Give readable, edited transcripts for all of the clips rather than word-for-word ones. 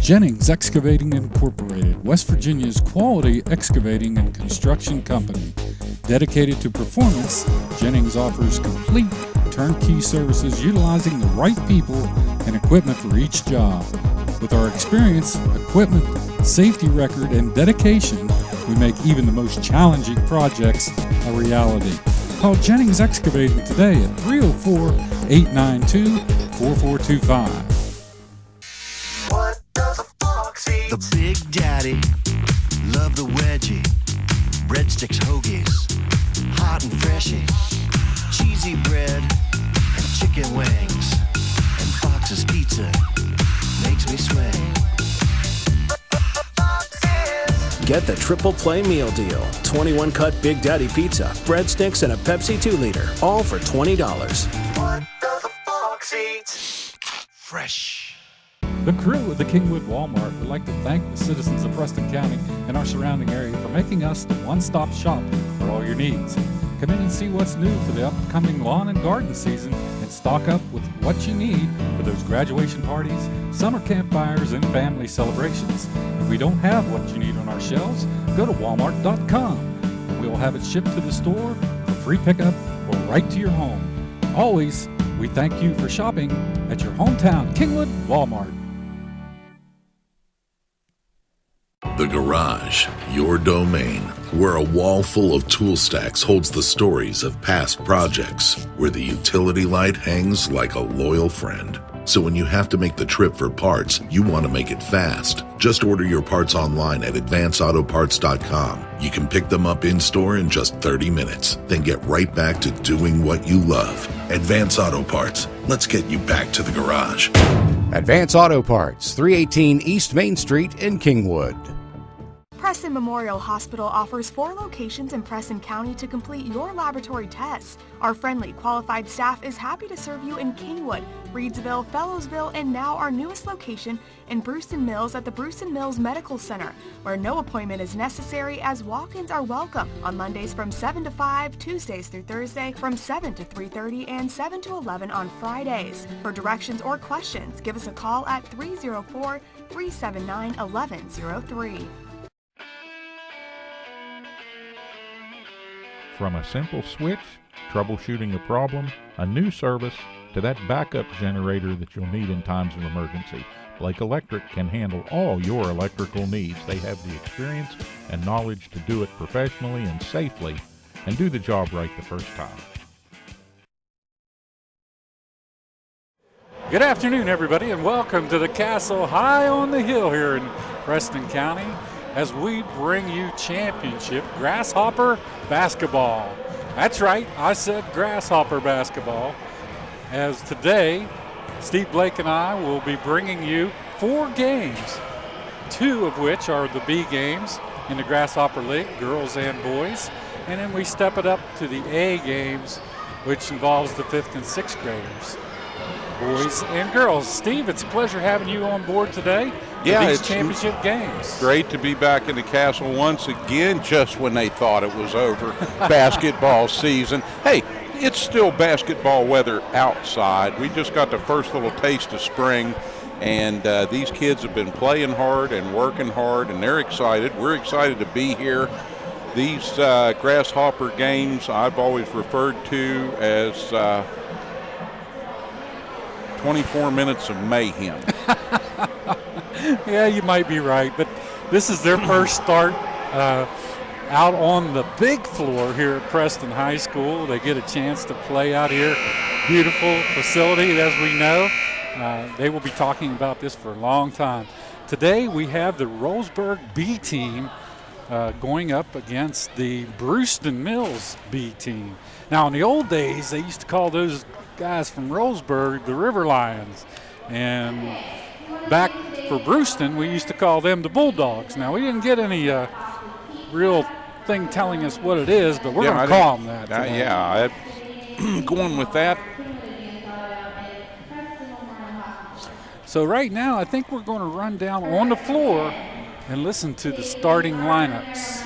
Jennings Excavating Incorporated, West Virginia's quality excavating and construction company. Dedicated to performance, Jennings offers complete turnkey services utilizing the right people and equipment for each job. With our experience, equipment, safety record, and dedication, we make even the most challenging projects a reality. Call Jennings Excavating today at 304-892-4425. What does a fox eat? The Big Daddy, love the wedgie, breadsticks, hoagies, hot and freshy, cheesy bread, and chicken wings, and Fox's pizza makes me swing. Get the triple play meal deal. 21-cut Big Daddy pizza, breadsticks, and a Pepsi 2-liter, all for $20. What does a fox eat? Fresh. The crew at the Kingwood Walmart would like to thank the citizens of Preston County and our surrounding area for making us the one-stop shop for all your needs. Come in and see what's new for the upcoming lawn and garden season and stock up with what you need for those graduation parties, summer campfires, and family celebrations. If we don't have what you need on our shelves, go to walmart.com and we will have it shipped to the store for free pickup or right to your home. Always, we thank you for shopping at your hometown Kingwood Walmart. The Garage, your domain, where a wall full of tool stacks holds the stories of past projects, where the utility light hangs like a loyal friend. So when you have to make the trip for parts, you want to make it fast. Just order your parts online at advanceautoparts.com. You can pick them up in-store in just 30 minutes, then get right back to doing what you love. Advance Auto Parts. Let's get you back to the garage. Advance Auto Parts, 318 East Main Street in Kingwood. Preston Memorial Hospital offers 4 locations in Preston County to complete your laboratory tests. Our friendly, qualified staff is happy to serve you in Kingwood, Reedsville, Fellowsville, and now our newest location in Brewston Mills at the Brewston Mills Medical Center, where no appointment is necessary as walk-ins are welcome on Mondays from 7 to 5, Tuesdays through Thursday from 7 to 3:30, and 7 to 11 on Fridays. For directions or questions, give us a call at 304-379-1103. From a simple switch, troubleshooting a problem, a new service, to that backup generator that you'll need in times of emergency, Blake Electric can handle all your electrical needs. They have the experience and knowledge to do it professionally and safely and do the job right the first time. Good afternoon, everybody, and welcome to the Castle high on the hill here in Preston County as we bring you championship Grasshopper basketball. That's right, I said Grasshopper basketball, as today Steve Blake and I will be bringing you 4 games, 2 of which are the B games in the Grasshopper League, girls and boys, and then we step it up to the A games, which involves the 5th and 6th graders, boys and girls. Steve, it's a pleasure having you on board today. Yeah, these it's championship games. Great to be back in the Castle once again, just when they thought it was over, basketball season. Hey, it's still basketball weather outside. We just got the first little taste of spring, and these kids have been playing hard and working hard, and they're excited. We're excited to be here. These Grasshopper games I've always referred to as 24 minutes of mayhem. Yeah, you might be right, but this is their first start out on the big floor here at Preston High School. They get a chance to play out here. Beautiful facility, as we know. They will be talking about this for a long time. Today we have the Roseburg B team going up against the Brewston Mills B team. Now, in the old days, they used to call those guys from Roseburg the River Lions, and back for Brewston, we used to call them the Bulldogs. Now, we didn't get any real thing telling us what it is, but we're going to call them that. Going with that. So right now, I think we're going to run down on the floor and listen to the starting lineups.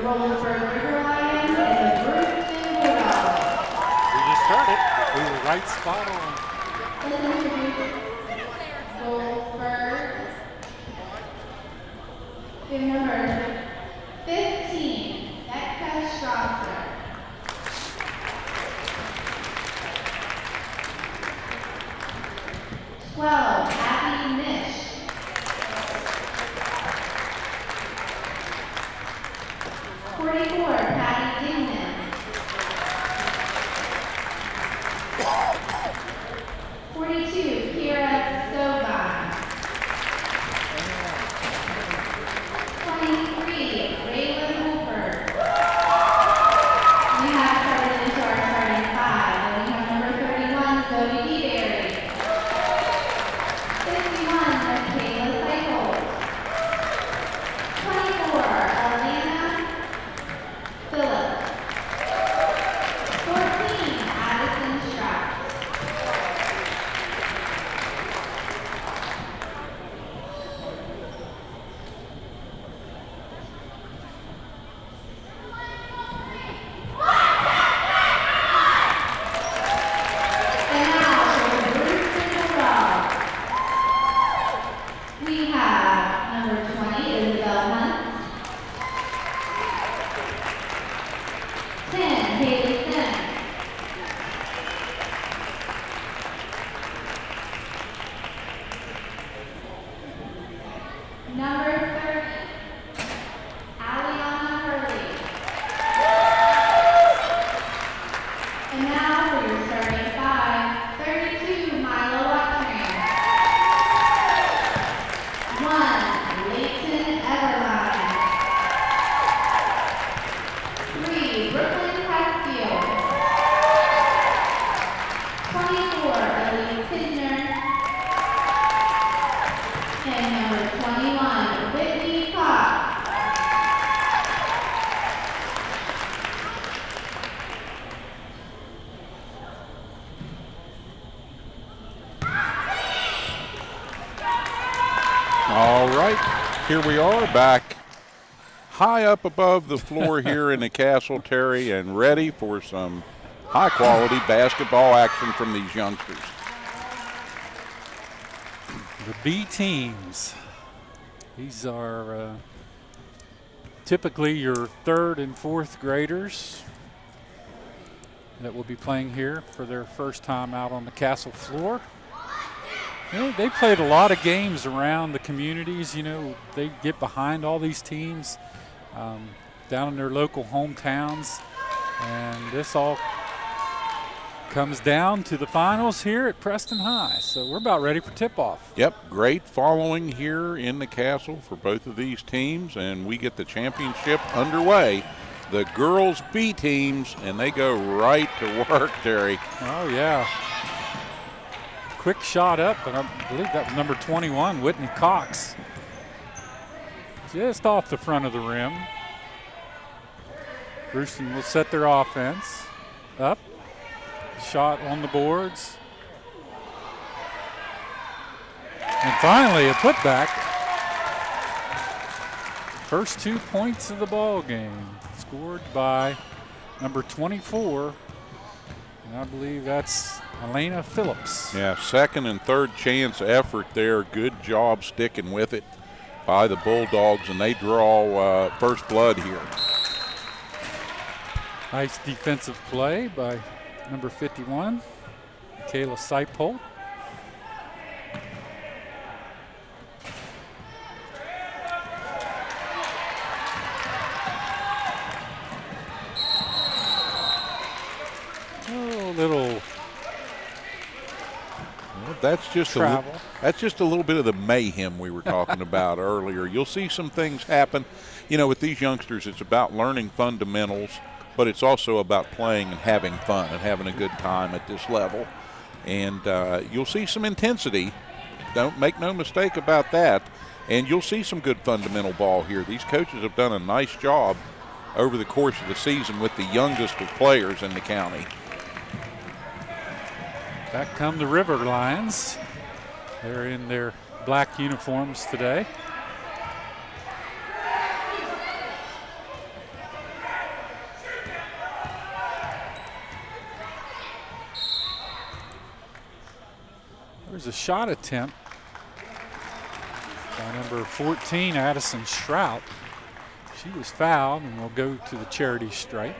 We just heard it. We were right spot on. Number 15, Becca Strasser. 12, Abby Nish. 44, Patty Dingman. 42, Kira Stovine. 23, Raylan Wolford. We have started into our starting five, and we have number 31, Zoe DeBerry. 51, Michaela Cycle. 24, Elena Phillips. 14, Addison Strauss. We have number 20, Isabel Hunt. 10, Haley Sims. 30, Aliana Hurley. And now for your starting five, 32, Milo Watring. 1, Leighton Everline. 3, Brooklyn Castillo. 24, Eliza Kistner. And number 21, Whitney Cox. All right, here we are back high up above the floor here in the Castle, Terry, and ready for some high-quality basketball action from these youngsters. The B teams. These are typically your third and fourth graders that will be playing here for their first time out on the Castle floor. You know, they played a lot of games around the communities. You know, they get behind all these teams down in their local hometowns, and this all comes down to the finals here at Preston High. So we're about ready for tip-off. Yep, great following here in the Castle for both of these teams, and we get the championship underway. The girls B teams, and they go right to work, Terry. Oh, yeah. Quick shot up, and I believe that was number 21, Whitney Cox. Just off the front of the rim. Brewston will set their offense up. Shot on the boards. And finally, a putback. First 2 points of the ball game, scored by number 24. And I believe that's Elena Phillips. Yeah, second and third chance effort there. Good job sticking with it by the Bulldogs, and they draw first blood here. Nice defensive play by number 51, Kayla Seipold. Oh, little that's just travel. That's just a little bit of the mayhem we were talking about earlier. You'll see some things happen. You know, with these youngsters, it's about learning fundamentals, but it's also about playing and having fun and having a good time at this level. And you'll see some intensity. Don't make no mistake about that. And you'll see some good fundamental ball here. These coaches have done a nice job over the course of the season with the youngest of players in the county. Back come the River Lions. They're in their black uniforms today. was a shot attempt by number 14, Addison Strout. She was fouled and will go to the charity stripe.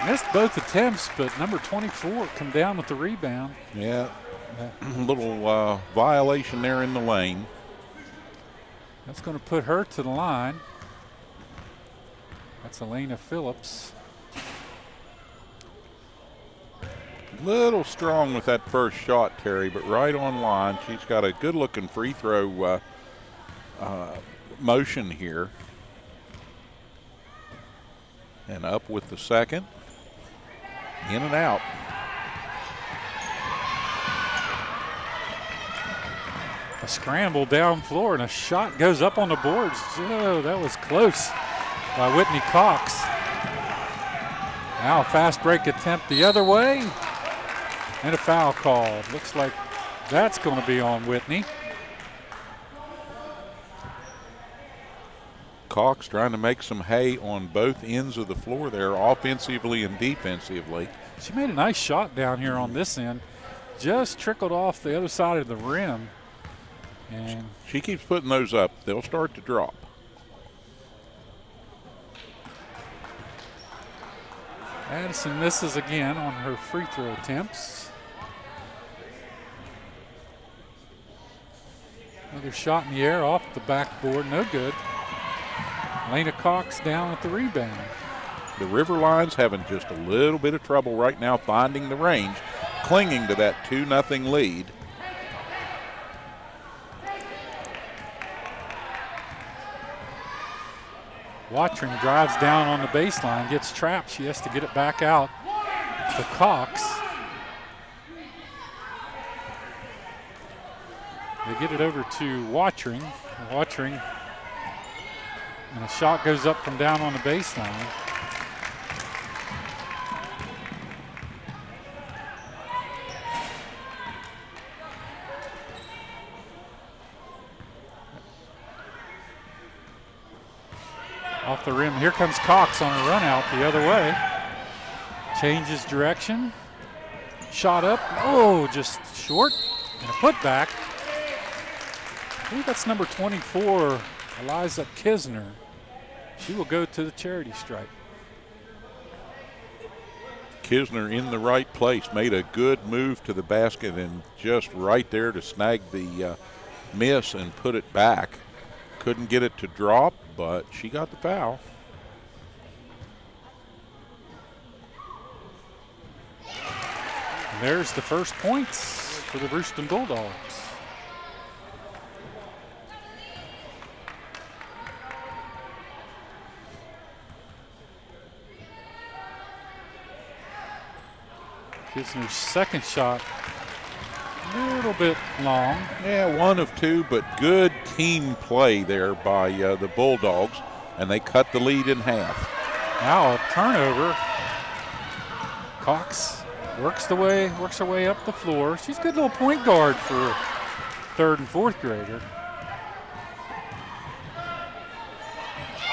Missed both attempts, but number 24 come down with the rebound. Yeah, a little violation there in the lane. That's going to put her to the line. That's Elena Phillips. Little strong with that first shot, Terry, but right on line. She's got a good-looking free throw motion here. And up with the second. In and out. A scramble down floor and a shot goes up on the boards. Oh, that was close by Whitney Cox. Now a fast break attempt the other way and a foul call. Looks like that's going to be on Whitney. Cox trying to make some hay on both ends of the floor there, offensively and defensively. She made a nice shot down here on this end. Just trickled off the other side of the rim. And she keeps putting those up. They'll start to drop. Addison misses again on her free throw attempts. Another shot in the air off the backboard, no good. Elena Cox down with the rebound. The River Lions having just a little bit of trouble right now finding the range, clinging to that 2-0 lead. Watring drives down on the baseline, gets trapped. She has to get it back out to Cox. They get it over to Watring. Watring, and a shot goes up from down on the baseline. Off the rim, here comes Cox on a run out the other way. Changes direction. Shot up, oh, just short. And a putback. I believe that's number 24, Eliza Kistner. She will go to the charity stripe. Kistner in the right place, made a good move to the basket and just right there to snag the miss and put it back. Couldn't get it to drop, but she got the foul. And there's the first points for the Brewston Bulldogs. Kistner's second shot, a little bit long. Yeah, 1 of 2, but good team play there by the Bulldogs, and they cut the lead in half. Now a turnover. Cox works her way up the floor. She's a good little point guard for a 3rd and 4th grader.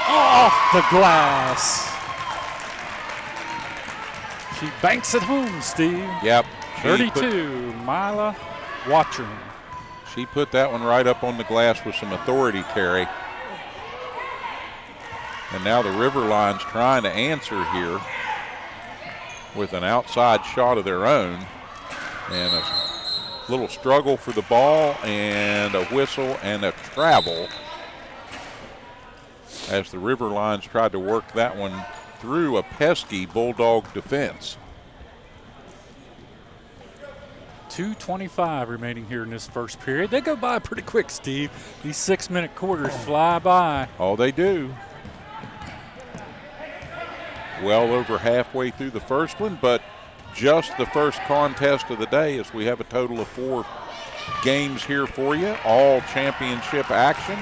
Off the glass. She banks it home, Steve. Yep. 32, Mila Watring. She put that one right up on the glass with some authority, Terry. And now the River Lions trying to answer here with an outside shot of their own. And a little struggle for the ball and a whistle and a travel as the River Lions tried to work that one through a pesky Bulldog defense. 2:25 remaining here in this first period. They go by pretty quick, Steve. These 6-minute quarters fly by. Oh, they do. Well over halfway through the first one, but just the first contest of the day as we have a total of 4 games here for you, all championship action.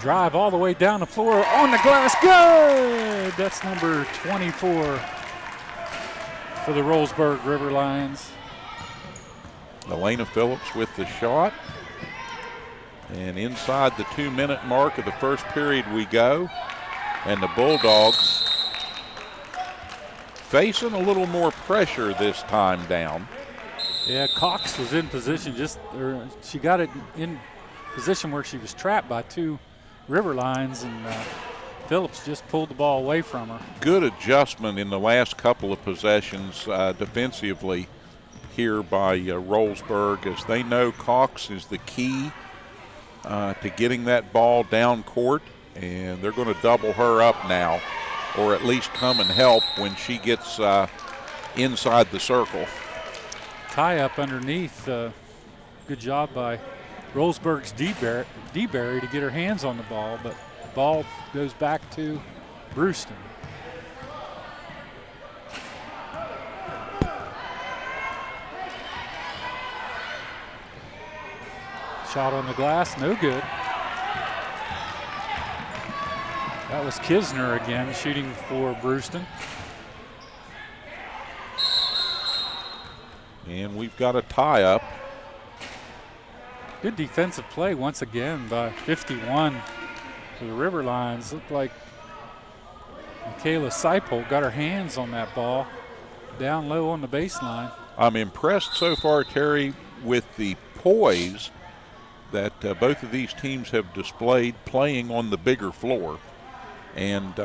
Drive all the way down the floor, on the glass, good! That's number 24 for the Rollsburg River Lions. Elena Phillips with the shot. And inside the 2-minute mark of the first period we go. And the Bulldogs facing a little more pressure this time down. Yeah, Cox was in position, she got it in position where she was trapped by two River Lions, and Phillips just pulled the ball away from her. Good adjustment in the last couple of possessions defensively here by Rollsburg, as they know Cox is the key to getting that ball down court, and they're going to double her up now, or at least come and help when she gets inside the circle. Tie up underneath. Good job by Rollsburg's DeBerry to get her hands on the ball, but the ball goes back to Brewston. Shot on the glass, no good. That was Kistner again, shooting for Brewston. And we've got a tie up. Good defensive play once again by 51 for the River Lions. Looked like Michaela Seipel got her hands on that ball down low on the baseline. I'm impressed so far, Terry, with the poise that both of these teams have displayed playing on the bigger floor. And,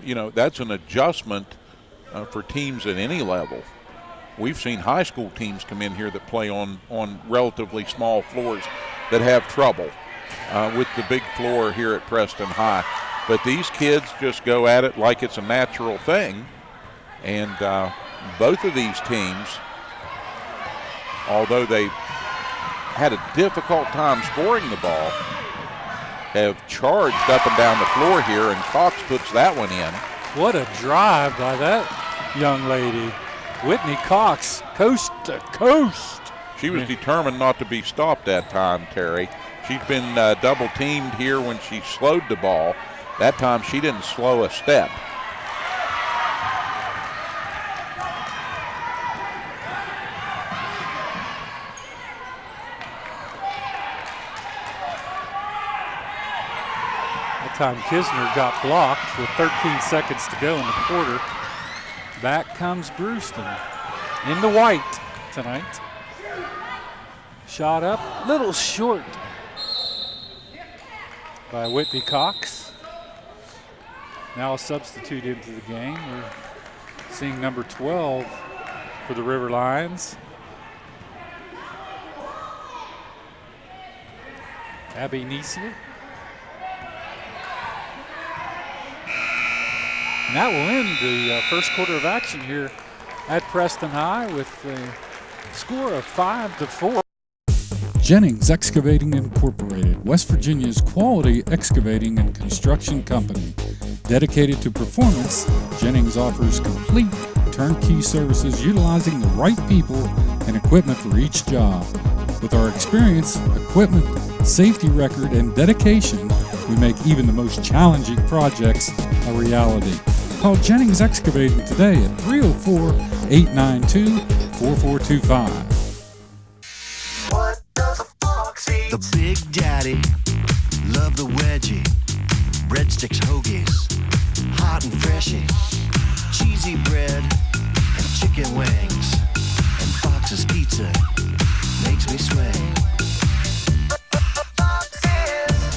you know, that's an adjustment for teams at any level. We've seen high school teams come in here that play on relatively small floors that have trouble with the big floor here at Preston High. But these kids just go at it like it's a natural thing. And both of these teams, although they had a difficult time scoring the ball, have charged up and down the floor here, and Cox puts that one in. What a drive by that young lady. Whitney Cox, coast to coast. She was determined not to be stopped that time, Terry. She's been double teamed here when she slowed the ball. That time she didn't slow a step. That time Kistner got blocked with 13 seconds to go in the quarter. Back comes Brewston in the white tonight. Shot up, little short by Whitney Cox. Now a substitute into the game. We're seeing number 12 for the River Lions. Abby Neesier. And that will end the first quarter of action here at Preston High with a score of 5-4. Jennings Excavating Incorporated, West Virginia's quality excavating and construction company. Dedicated to performance, Jennings offers complete turnkey services utilizing the right people and equipment for each job. With our experience, equipment, safety record, and dedication, we make even the most challenging projects a reality. Call Jennings Excavating today at 304-892-4425. What does a fox eat? The Big Daddy, love the wedgie, breadsticks, hoagies, hot and freshy, cheesy bread, and chicken wings, and Fox's Pizza makes me swing.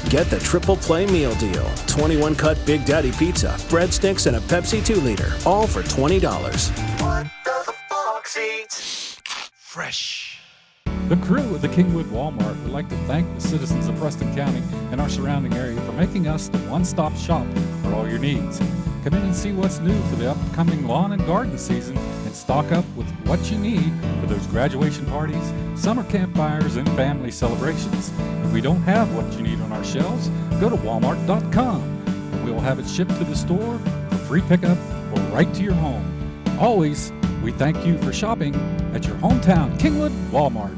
Get the triple play meal deal. 21 cut Big Daddy pizza, breadsticks, and a Pepsi 2-liter, all for $20. What does a fox eat? Fresh. The crew at the Kingwood Walmart would like to thank the citizens of Preston County and our surrounding area for making us the one-stop shop for all your needs. Come in and see what's new for the upcoming lawn and garden season and stock up with what you need for those graduation parties, summer campfires, and family celebrations. If we don't have what you need on our shelves, go to walmart.com and we'll have it shipped to the store for free pickup or right to your home. Always We thank you for shopping at your hometown Kingwood Walmart.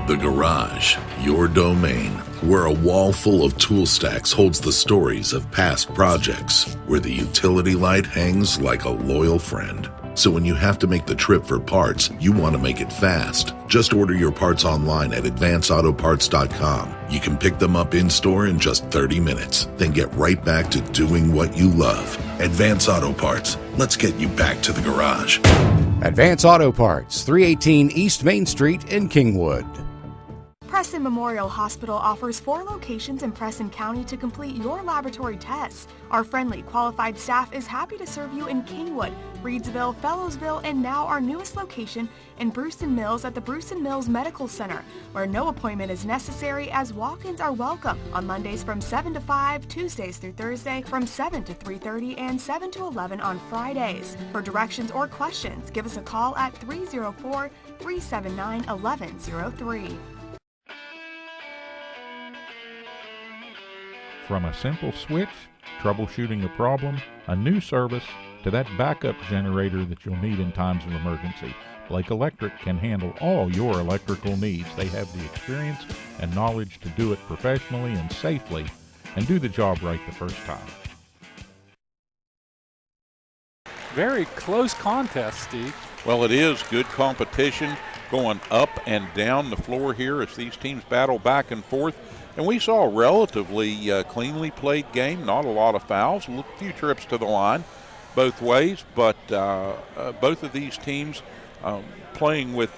The Garage, your domain, where a wall full of tool stacks holds the stories of past projects, where the utility light hangs like a loyal friend. So when you have to make the trip for parts, you want to make it fast. Just order your parts online at advanceautoparts.com. You can pick them up in-store in just 30 minutes, then get right back to doing what you love. Advance Auto Parts. Let's get you back to the garage. Advance Auto Parts, 318 East Main Street in Kingwood. Preston Memorial Hospital offers 4 locations in Preston County to complete your laboratory tests. Our friendly, qualified staff is happy to serve you in Kingwood, Reedsville, Fellowsville, and now our newest location in Brewston Mills at the Brewston Mills Medical Center, where no appointment is necessary as walk-ins are welcome on Mondays from 7 to 5, Tuesdays through Thursday from 7 to 3:30, and 7 to 11 on Fridays. For directions or questions, give us a call at 304-379-1103. From a simple switch, troubleshooting a problem, a new service, to that backup generator that you'll need in times of emergency, Blake Electric can handle all your electrical needs. They have the experience and knowledge to do it professionally and safely and do the job right the first time. Very close contest, Steve. Well, it is good competition going up and down the floor here as these teams battle back and forth. And we saw a relatively cleanly played game, not a lot of fouls, a few trips to the line both ways, but both of these teams playing with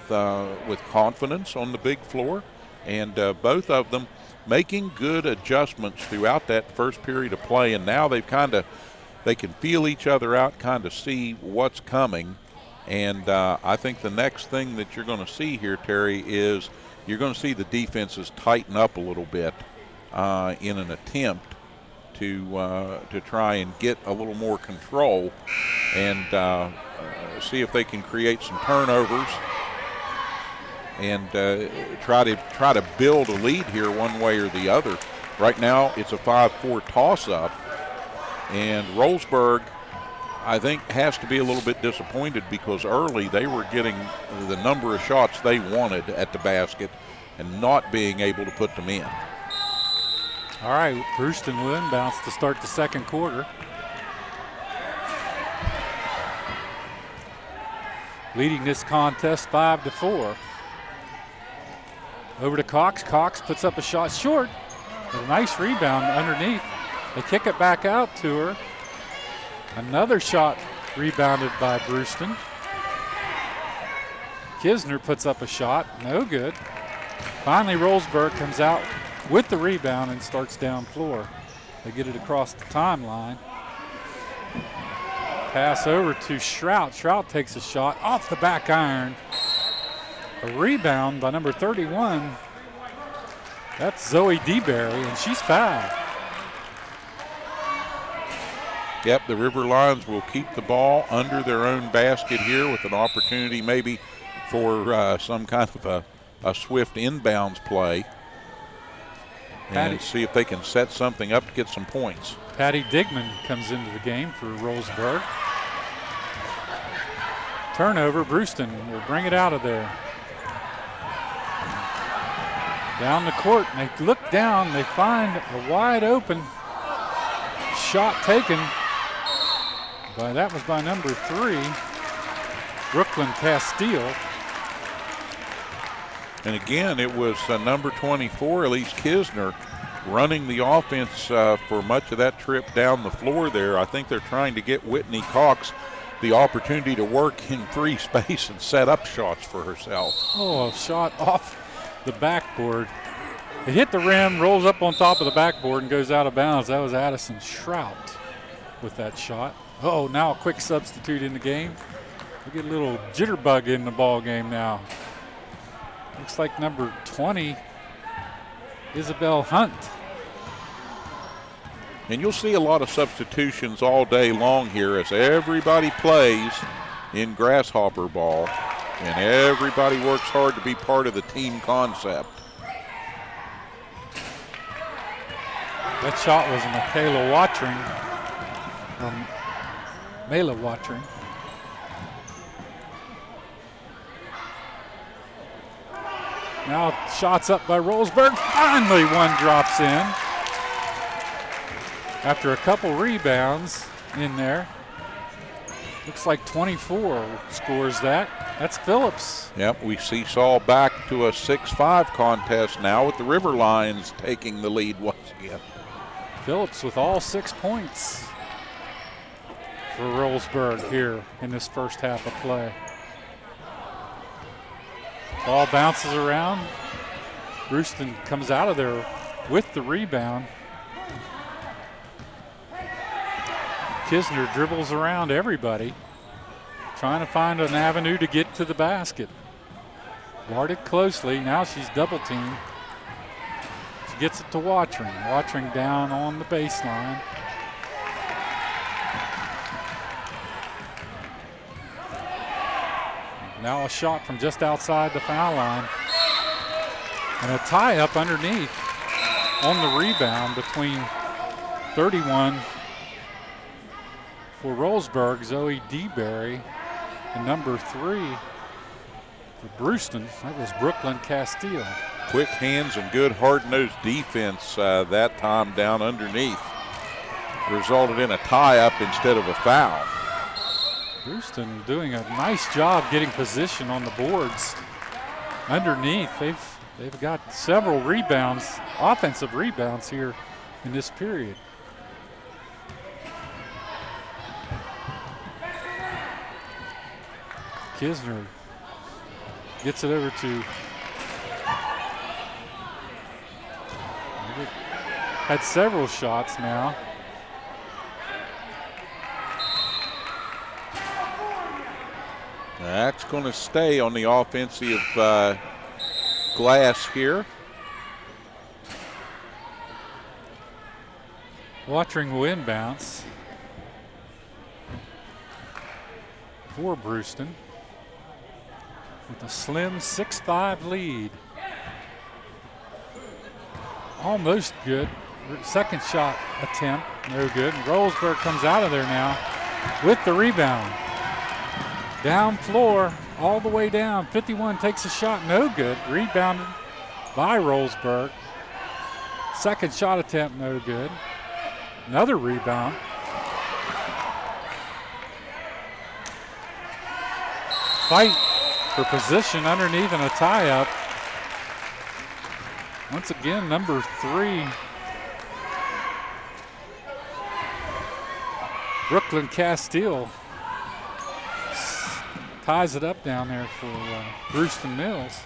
confidence on the big floor, and both of them making good adjustments throughout that first period of play, and now they can feel each other out, kind of see what's coming. And I think the next thing that you're going to see here, Terry, is you're going to see the defenses tighten up a little bit in an attempt to try and get a little more control and see if they can create some turnovers and try to build a lead here one way or the other. Right now it's a 5-4 toss-up, and Rollsburg, I think, has to be a little bit disappointed because early they were getting the number of shots they wanted at the basket and not being able to put them in. All right, Brewston will inbounds to start the second quarter. Leading this contest 5-4. Over to Cox. Cox puts up a shot short. A nice rebound underneath. They kick it back out to her. Another shot rebounded by Brewston. Kistner puts up a shot, no good. Finally, Rollsburg comes out with the rebound and starts down floor. They get it across the timeline. Pass over to Shrout. Shrout takes a shot off the back iron. A rebound by number 31. That's Zoe DeBerry, and she's fouled. Yep, the River Lions will keep the ball under their own basket here with an opportunity maybe for some kind of a swift inbounds play and see if they can set something up to get some points. Patty Digman comes into the game for Rollsburg. Turnover, Brewston will bring it out of there. Down the court, and they look down, they find a wide open shot taken. That was by number 3, Brooklyn Castile. And again, it was number 24, Elise Kistner, running the offense for much of that trip down the floor there. I think they're trying to get Whitney Cox the opportunity to work in free space and set up shots for herself. Oh, a shot off the backboard. It hit the rim, rolls up on top of the backboard, and goes out of bounds. That was Addison Shrout with that shot. Oh, now a quick substitute in the game. We get a little jitterbug in the ball game now. Looks like number 20, Isabel Hunt. And you'll see a lot of substitutions all day long here as everybody plays in Grasshopper ball and everybody works hard to be part of the team concept. That shot was Michaela Watring from Mela Watering. Now shots up by Rollsburg. Finally one drops in. After a couple rebounds in there. Looks like 24 scores that. That's Phillips. Yep, we seesaw back to a 6-5 contest now with the River Lions taking the lead once again. Phillips with all 6 points for Rollsburg here in this first half of play. Ball bounces around. Brewston comes out of there with the rebound. Kistner dribbles around everybody, trying to find an avenue to get to the basket. Guarded closely. Now she's double teamed. She gets it to Watering. Watering down on the baseline. Now a shot from just outside the foul line. And a tie up underneath on the rebound between 31 for Rollsburg, Zoe DeBerry, and number 3 for Brewston, that was Brooklyn Castile. Quick hands and good hard-nosed defense that time down underneath. Resulted in a tie-up instead of a foul. Brewston doing a nice job getting position on the boards underneath. They've got several rebounds, offensive rebounds here in this period. Kistner gets it over to, had several shots now. That's going to stay on the offensive glass here. Watering will inbounce for Brewston with a slim 6-5 lead. Almost good. Second shot attempt, no good. And Rollsburg comes out of there now with the rebound. Down floor, all the way down. 51 takes a shot, no good. Rebounded by Rollsburg. Second shot attempt, no good. Another rebound. Fight for position underneath and a tie-up. Once again, number 3, Brooklyn Castile, ties it up down there for Brewston Mills.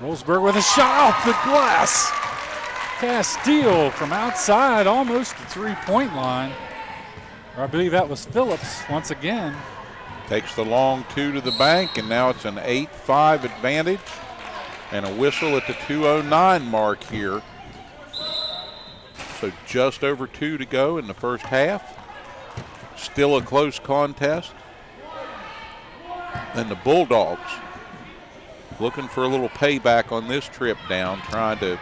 Rollsburg with a shot off the glass. Castile from outside, almost the three-point line. I believe that was Phillips once again. Takes the long 2 to the bank, and now it's an 8-5 advantage. And a whistle at the 2:09 mark here. So just over 2 to go in the first half. Still a close contest. And the Bulldogs looking for a little payback on this trip down, trying to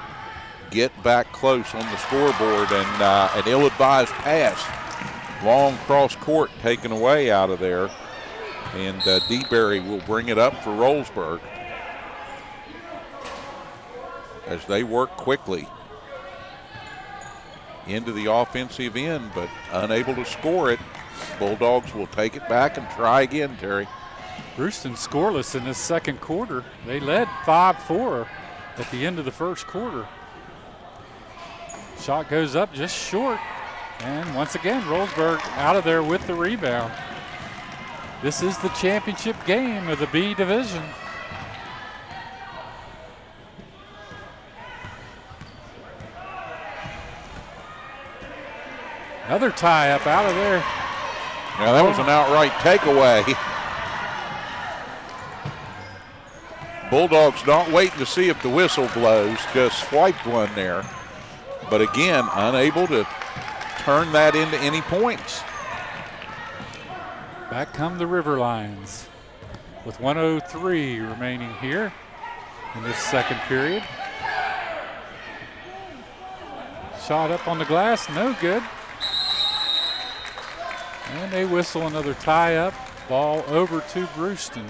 get back close on the scoreboard, and an ill-advised pass. Long cross court taken away out of there. And DeBerry will bring it up for Rollsburg as they work quickly into the offensive end, but unable to score it. Bulldogs will take it back and try again, Terry. Brewston scoreless in this second quarter. They led 5-4 at the end of the first quarter. Shot goes up just short. And once again, Rollsburg out of there with the rebound. This is the championship game of the B division. Another tie up out of there. Now that was an outright takeaway. Bulldogs not waiting to see if the whistle blows, just swiped one there. But again, unable to turn that into any points. Back come the River Lions with 1:03 remaining here in this second period. Shot up on the glass, no good. And they whistle another tie-up. Ball over to Brewston.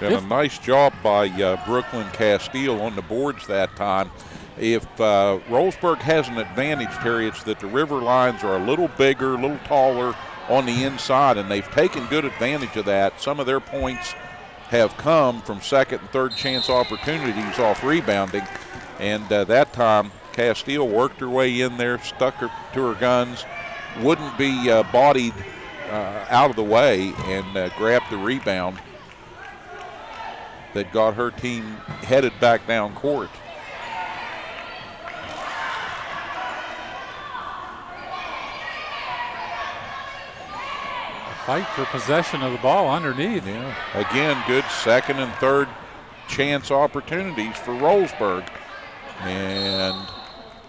And a nice job by Brooklyn Castile on the boards that time. If Rollsburg has an advantage, Terry, it's that the River Lions are a little bigger, a little taller on the inside, and they've taken good advantage of that. Some of their points have come from second and third chance opportunities off rebounding, and that time Castile worked her way in there, stuck her to her guns, wouldn't be bodied out of the way, and grabbed the rebound that got her team headed back down court. Fight for possession of the ball underneath. Yeah. Again, good second and third chance opportunities for Rollsburg. And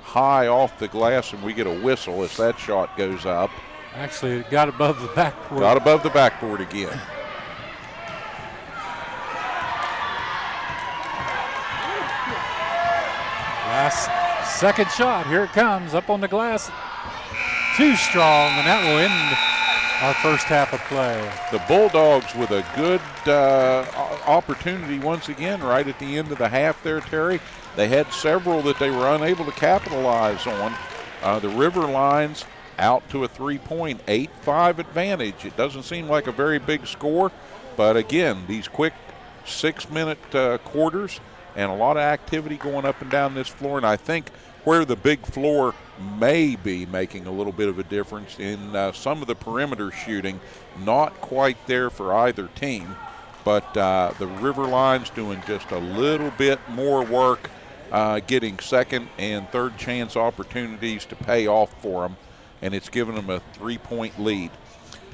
high off the glass, and we get a whistle as that shot goes up. Actually, it got above the backboard. Got above the backboard again. Last second shot, here it comes, up on the glass. Too strong, and that will end our first half of play. The Bulldogs with a good opportunity once again right at the end of the half there, Terry. They had several that they were unable to capitalize on. The River Lions out to a three-point, 8-5 advantage. It doesn't seem like a very big score, but again, these quick 6-minute quarters and a lot of activity going up and down this floor, and I think where the big floor may be making a little bit of a difference in some of the perimeter shooting, not quite there for either team, but the River Lions doing just a little bit more work, getting second and third chance opportunities to pay off for them, and it's given them a 3-point lead.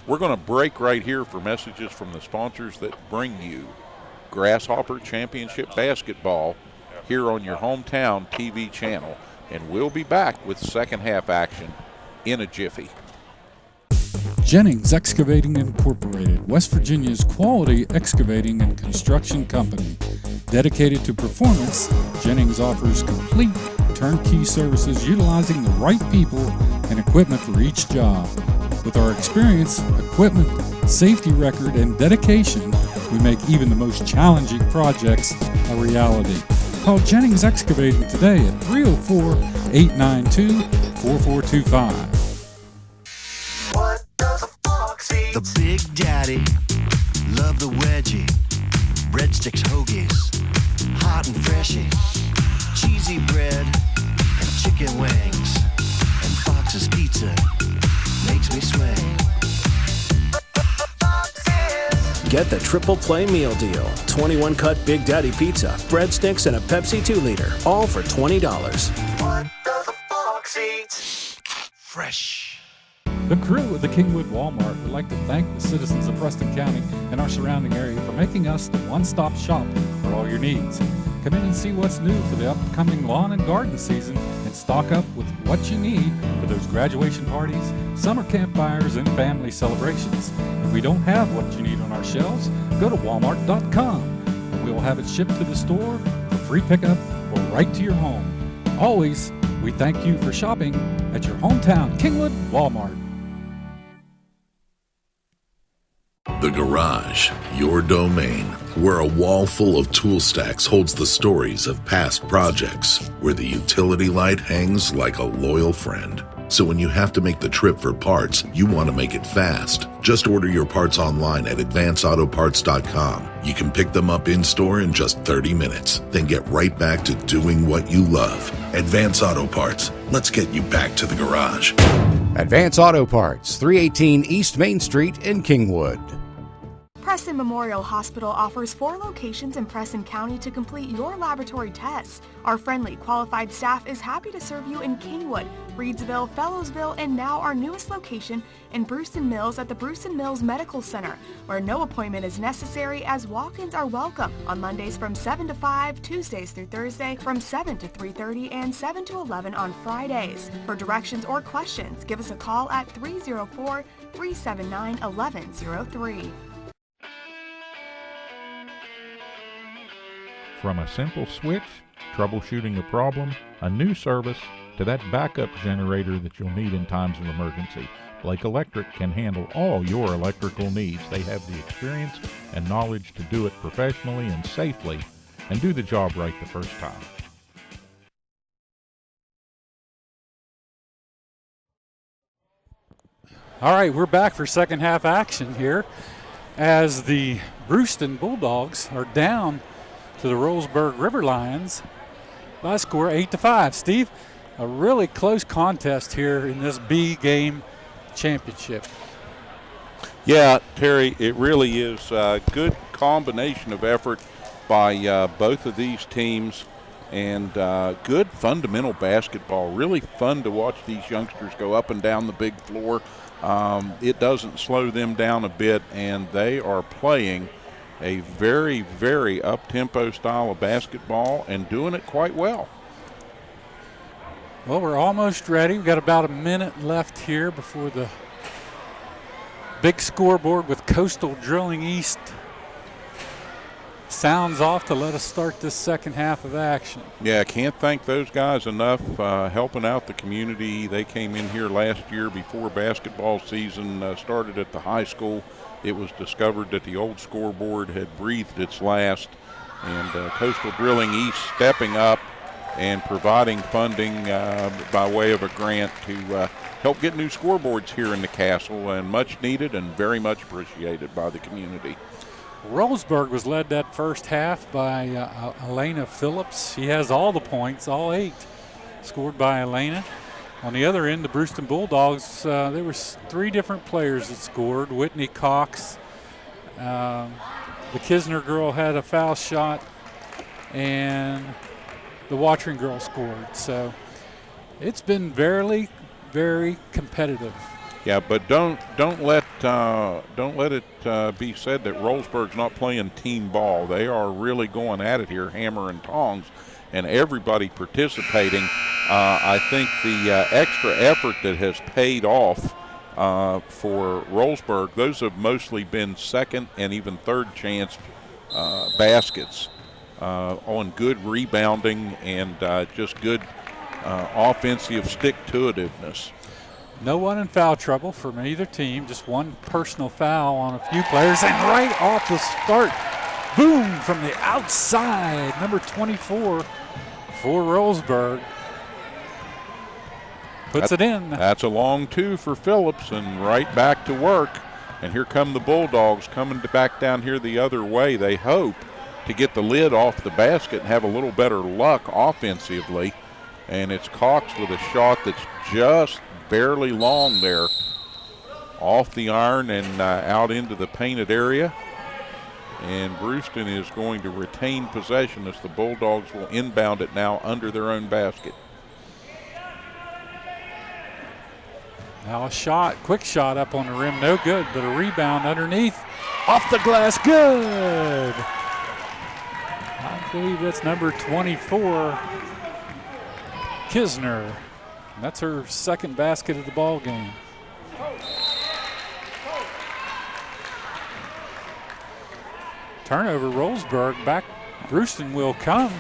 We're going to break right here for messages from the sponsors that bring you Grasshopper Championship basketball here on your hometown TV channel. And we'll be back with second half action in a jiffy. Jennings Excavating Incorporated, West Virginia's quality excavating and construction company. Dedicated to performance, Jennings offers complete turnkey services utilizing the right people and equipment for each job. With our experience, equipment, safety record, and dedication, we make even the most challenging projects a reality. Call Jennings Excavating today at 304-892-4425. What does a fox eat? The Big Daddy, love the wedgie, breadsticks, hoagies, hot and freshy, cheesy bread, and chicken wings, and Fox's Pizza makes me swing. Get the triple play meal deal. 21-cut Big Daddy pizza, breadsticks, and a Pepsi 2-liter, all for $20. What does a fox eat? Fresh. The crew at the Kingwood Walmart would like to thank the citizens of Preston County and our surrounding area for making us the one-stop shop for all your needs. Come in and see what's new for the upcoming lawn and garden season and stock up with what you need for those graduation parties, summer campfires, and family celebrations. If we don't have what you need on our shelves, go to walmart.com and we will have it shipped to the store for free pickup or right to your home. Always, we thank you for shopping at your hometown Kingwood Walmart. The Garage, your domain, where a wall full of tool stacks holds the stories of past projects, where the utility light hangs like a loyal friend. So when you have to make the trip for parts, you want to make it fast. Just order your parts online at advanceautoparts.com. You can pick them up in-store in just 30 minutes, then get right back to doing what you love. Advance Auto Parts. Let's get you back to the garage. Advance Auto Parts, 318 East Main Street in Kingwood. Preston Memorial Hospital offers 4 locations in Preston County to complete your laboratory tests. Our friendly, qualified staff is happy to serve you in Kingwood, Reedsville, Fellowsville, and now our newest location in Brewston Mills at the Brewston Mills Medical Center, where no appointment is necessary as walk-ins are welcome on Mondays from 7 to 5, Tuesdays through Thursday from 7 to 3:30, and 7 to 11 on Fridays. For directions or questions, give us a call at 304-379-1103. From a simple switch, troubleshooting a problem, a new service, to that backup generator that you'll need in times of emergency, Blake Electric can handle all your electrical needs. They have the experience and knowledge to do it professionally and safely and do the job right the first time. All right, we're back for second half action here as the Brewston Bulldogs are down to the Rollsburg River Lions by a score 8-5. Steve, a really close contest here in this B game championship. Yeah, Terry, it really is a good combination of effort by both of these teams, and good fundamental basketball. Really fun to watch these youngsters go up and down the big floor. It doesn't slow them down a bit, and they are playing a very, very up-tempo style of basketball and doing it quite well. Well, we're almost ready. We've got about a minute left here before the big scoreboard with Coastal Drilling East sounds off to let us start this second half of action. Yeah, I can't thank those guys enough helping out the community. They came in here last year before basketball season started at the high school. It was discovered that the old scoreboard had breathed its last, and Coastal Drilling East stepping up and providing funding by way of a grant to help get new scoreboards here in the castle, and much needed and very much appreciated by the community. Rollsburg was led that first half by Elena Phillips. She has all the points, all 8 scored by Elena. On the other end, the Brewston Bulldogs, there were 3 different players that scored. Whitney Cox, the Kistner girl had a foul shot, and the Watering girl scored. So it's been very, very competitive. Yeah, but don't let it be said that Rollsburg's not playing team ball. They are really going at it here, hammer and tongs, and everybody participating. I think the extra effort that has paid off for Rollsburg, those have mostly been second and even third chance baskets on good rebounding and just good offensive stick-to-itiveness. No one in foul trouble from either team, just one personal foul on a few players, and right off the start, boom, from the outside, number 24 for Rollsburg. Puts it in. That's a long 2 for Phillips, and right back to work. And here come the Bulldogs coming back down here the other way. They hope to get the lid off the basket and have a little better luck offensively. And it's Cox with a shot that's just barely long there, off the iron and out into the painted area. And Brewston is going to retain possession as the Bulldogs will inbound it now under their own basket. Now a shot, quick shot up on the rim, no good, but a rebound underneath, off the glass, good. I believe that's number 24, Kistner. That's her second basket of the ball game. Turnover, Rollsburg back. Brewston will come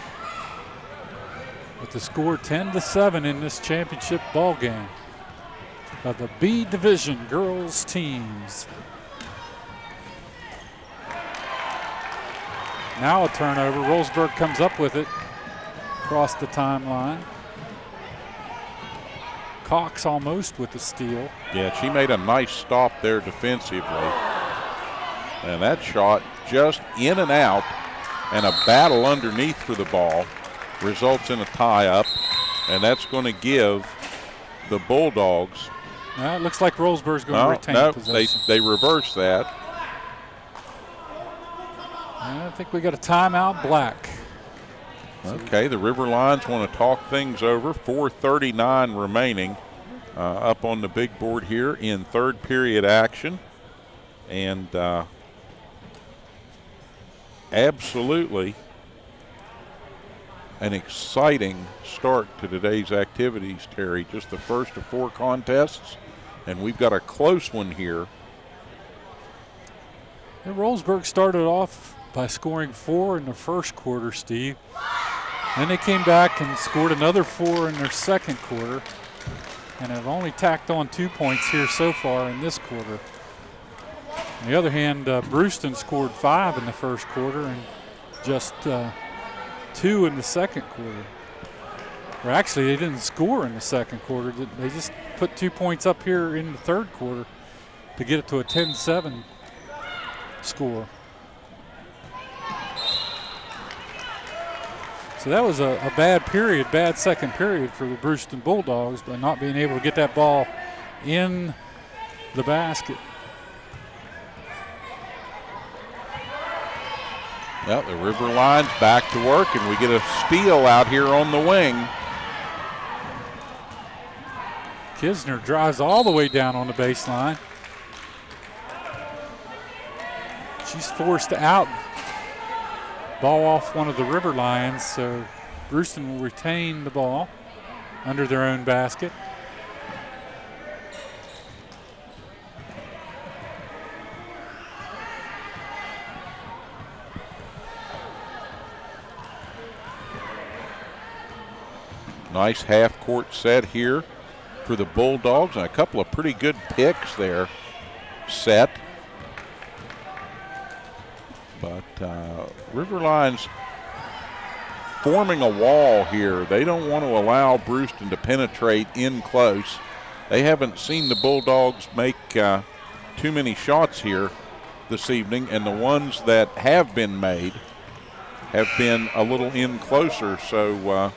with the score 10-7 in this championship ball game of the B Division girls teams. Now a turnover. Rollsburg comes up with it across the timeline. Cox almost with the steal. Yeah, she made a nice stop there defensively. And that shot just in and out, and a battle underneath for the ball results in a tie-up, and that's going to give the Bulldogs. It looks like Rollsburg's going to retain possession. They reverse that. And I think we got a timeout, Black. Okay, the River Lions want to talk things over. 4:39 remaining up on the big board here in third period action. And absolutely an exciting start to today's activities, Terry. Just the first of 4 contests, and we've got a close one here. And Rollsburg started off by scoring 4 in the first quarter, Steve. Then they came back and scored another 4 in their second quarter, and have only tacked on 2 points here so far in this quarter. On the other hand, Brewston scored 5 in the first quarter and just 2 in the second quarter. Or actually, they didn't score in the second quarter. They just put 2 points up here in the third quarter to get it to a 10-7 score. So that was a bad second period for the Brewston Bulldogs by not being able to get that ball in the basket. Well, the River Lions back to work, and we get a steal out here on the wing. Kistner drives all the way down on the baseline. She's forced out. Ball off one of the River Lions, so Brewston will retain the ball under their own basket. Nice half-court set here for the Bulldogs, and a couple of pretty good picks there set. But River Lions forming a wall here. They don't want to allow Brewston to penetrate in close. They haven't seen the Bulldogs make too many shots here this evening, and the ones that have been made have been a little in closer, so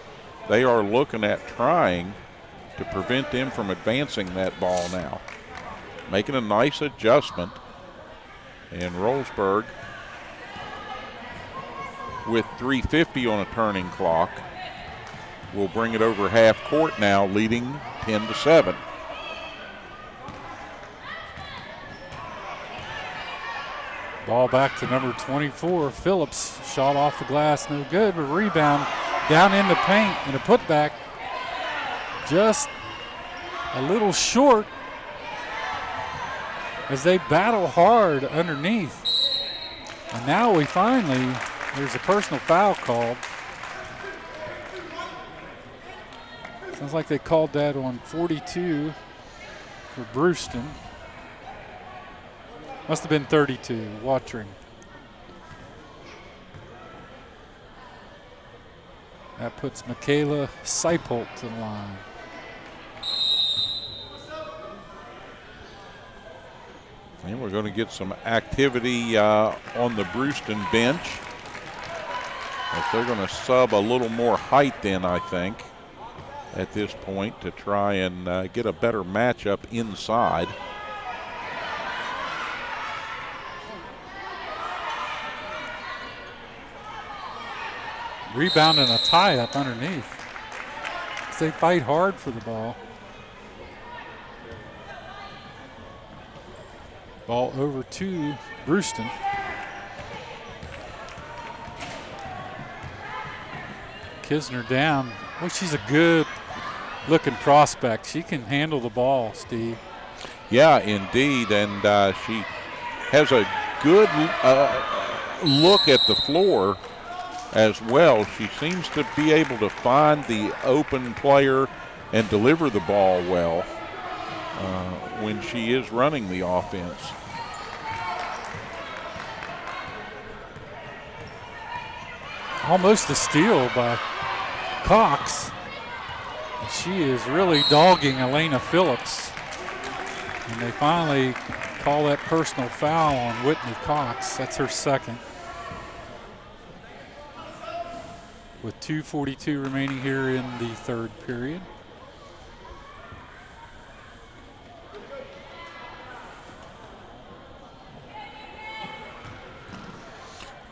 they are looking at trying to prevent them from advancing that ball now. Making a nice adjustment. And Rollsburg, with 3:50 on a turning clock, will bring it over half court now, leading 10-7. Ball back to number 24, Phillips. Shot off the glass, no good, but rebound down in the paint, and a putback just a little short as they battle hard underneath. And now there's a personal foul called. Sounds like they called that on 42 for Brewston. Must have been 32, Watering. That puts Michaela Seipolt to the line. And we're going to get some activity on the Brewston bench. If they're going to sub a little more height in, I think, at this point to try and get a better matchup inside. Rebound and a tie-up underneath. They fight hard for the ball. Ball over to Brewston. Kistner down. Well, she's a good-looking prospect. She can handle the ball, Steve. Yeah, indeed, and she has a good look at the floor as well. She seems to be able to find the open player and deliver the ball well when she is running the offense. Almost a steal by Cox. She is really dogging Elena Phillips. And they finally call that personal foul on Whitney Cox. That's her second. With 2:42 remaining here in the third period.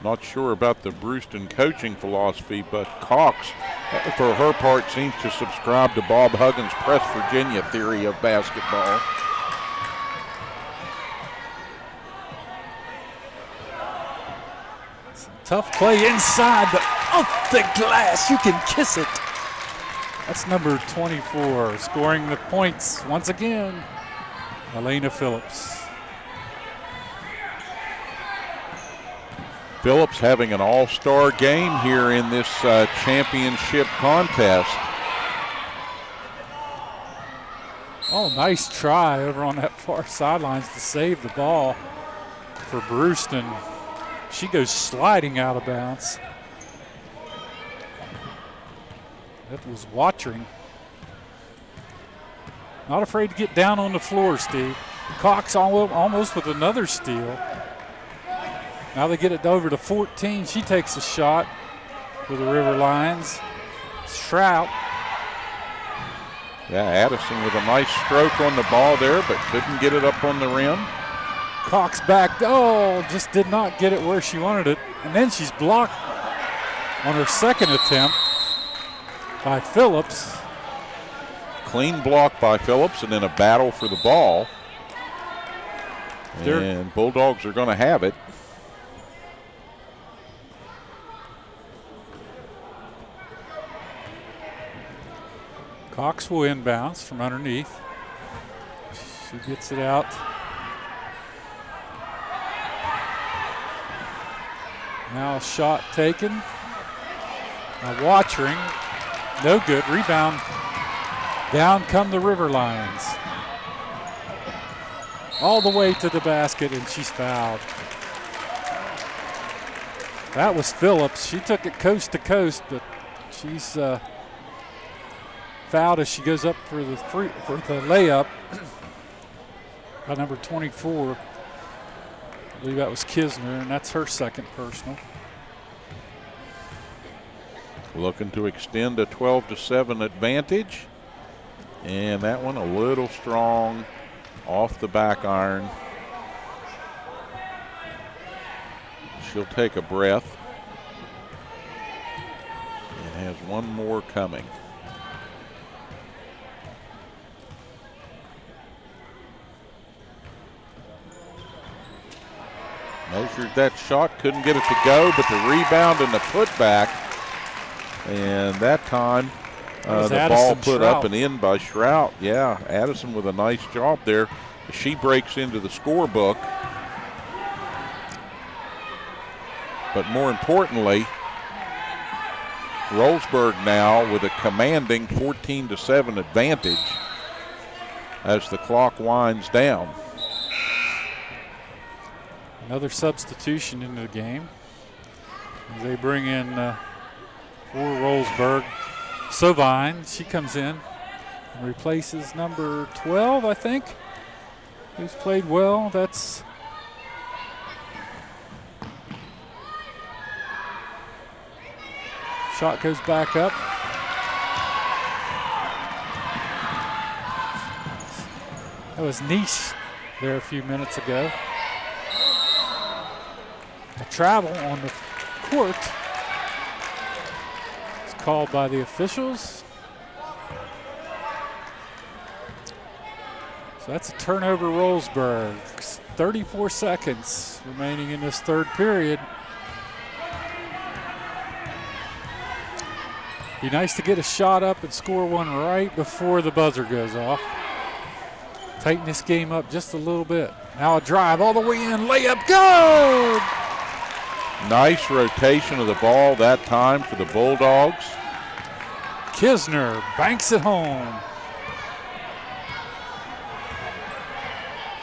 Not sure about the Brewston coaching philosophy, but Cox, for her part, seems to subscribe to Bob Huggins' Press Virginia theory of basketball. Tough play inside, but off the glass, you can kiss it. That's number 24, scoring the points once again, Elena Phillips. Phillips having an all-star game here in this championship contest. Oh, nice try over on that far sidelines to save the ball for Brewston. She goes sliding out of bounds. That was Watering. Not afraid to get down on the floor, Steve. Cox almost with another steal. Now they get it over to 14. She takes a shot for the River Lions. Strout. Yeah, Addison with a nice stroke on the ball there, but couldn't get it up on the rim. Cox back. Oh, just did not get it where she wanted it. And then she's blocked on her second attempt by Phillips. Clean block by Phillips, and then a battle for the ball. And Bulldogs are going to have it. Cox will inbounds from underneath. She gets it out. Now a shot taken. Now Watering. No good. Rebound. Down come the River Lions. All the way to the basket, and she's fouled. That was Phillips. She took it coast to coast, but she's fouled as she goes up for the layup by number 24. I believe that was Kistner, and that's her second personal. Looking to extend a 12-7 advantage. And that one a little strong off the back iron. She'll take a breath. And has one more coming. Measured that shot, couldn't get it to go, but the rebound and the putback. And that time, the ball put up and in by Shrout. Yeah, Addison with a nice job there. She breaks into the scorebook. But more importantly, Rollsburg now with a commanding 14-7 advantage as the clock winds down. Another substitution into the game. As they bring in for Rollsburg, Sovine. She comes in and replaces number 12, I think, who's played well. That's shot goes back up. That was Niche there a few minutes ago. A travel on the court. It's called by the officials. So that's a turnover, Rollsburg. 34 seconds remaining in this third period. Be nice to get a shot up and score one right before the buzzer goes off. Tighten this game up just a little bit. Now a drive all the way in, layup, good! Nice rotation of the ball that time for the Bulldogs. Kistner banks it home.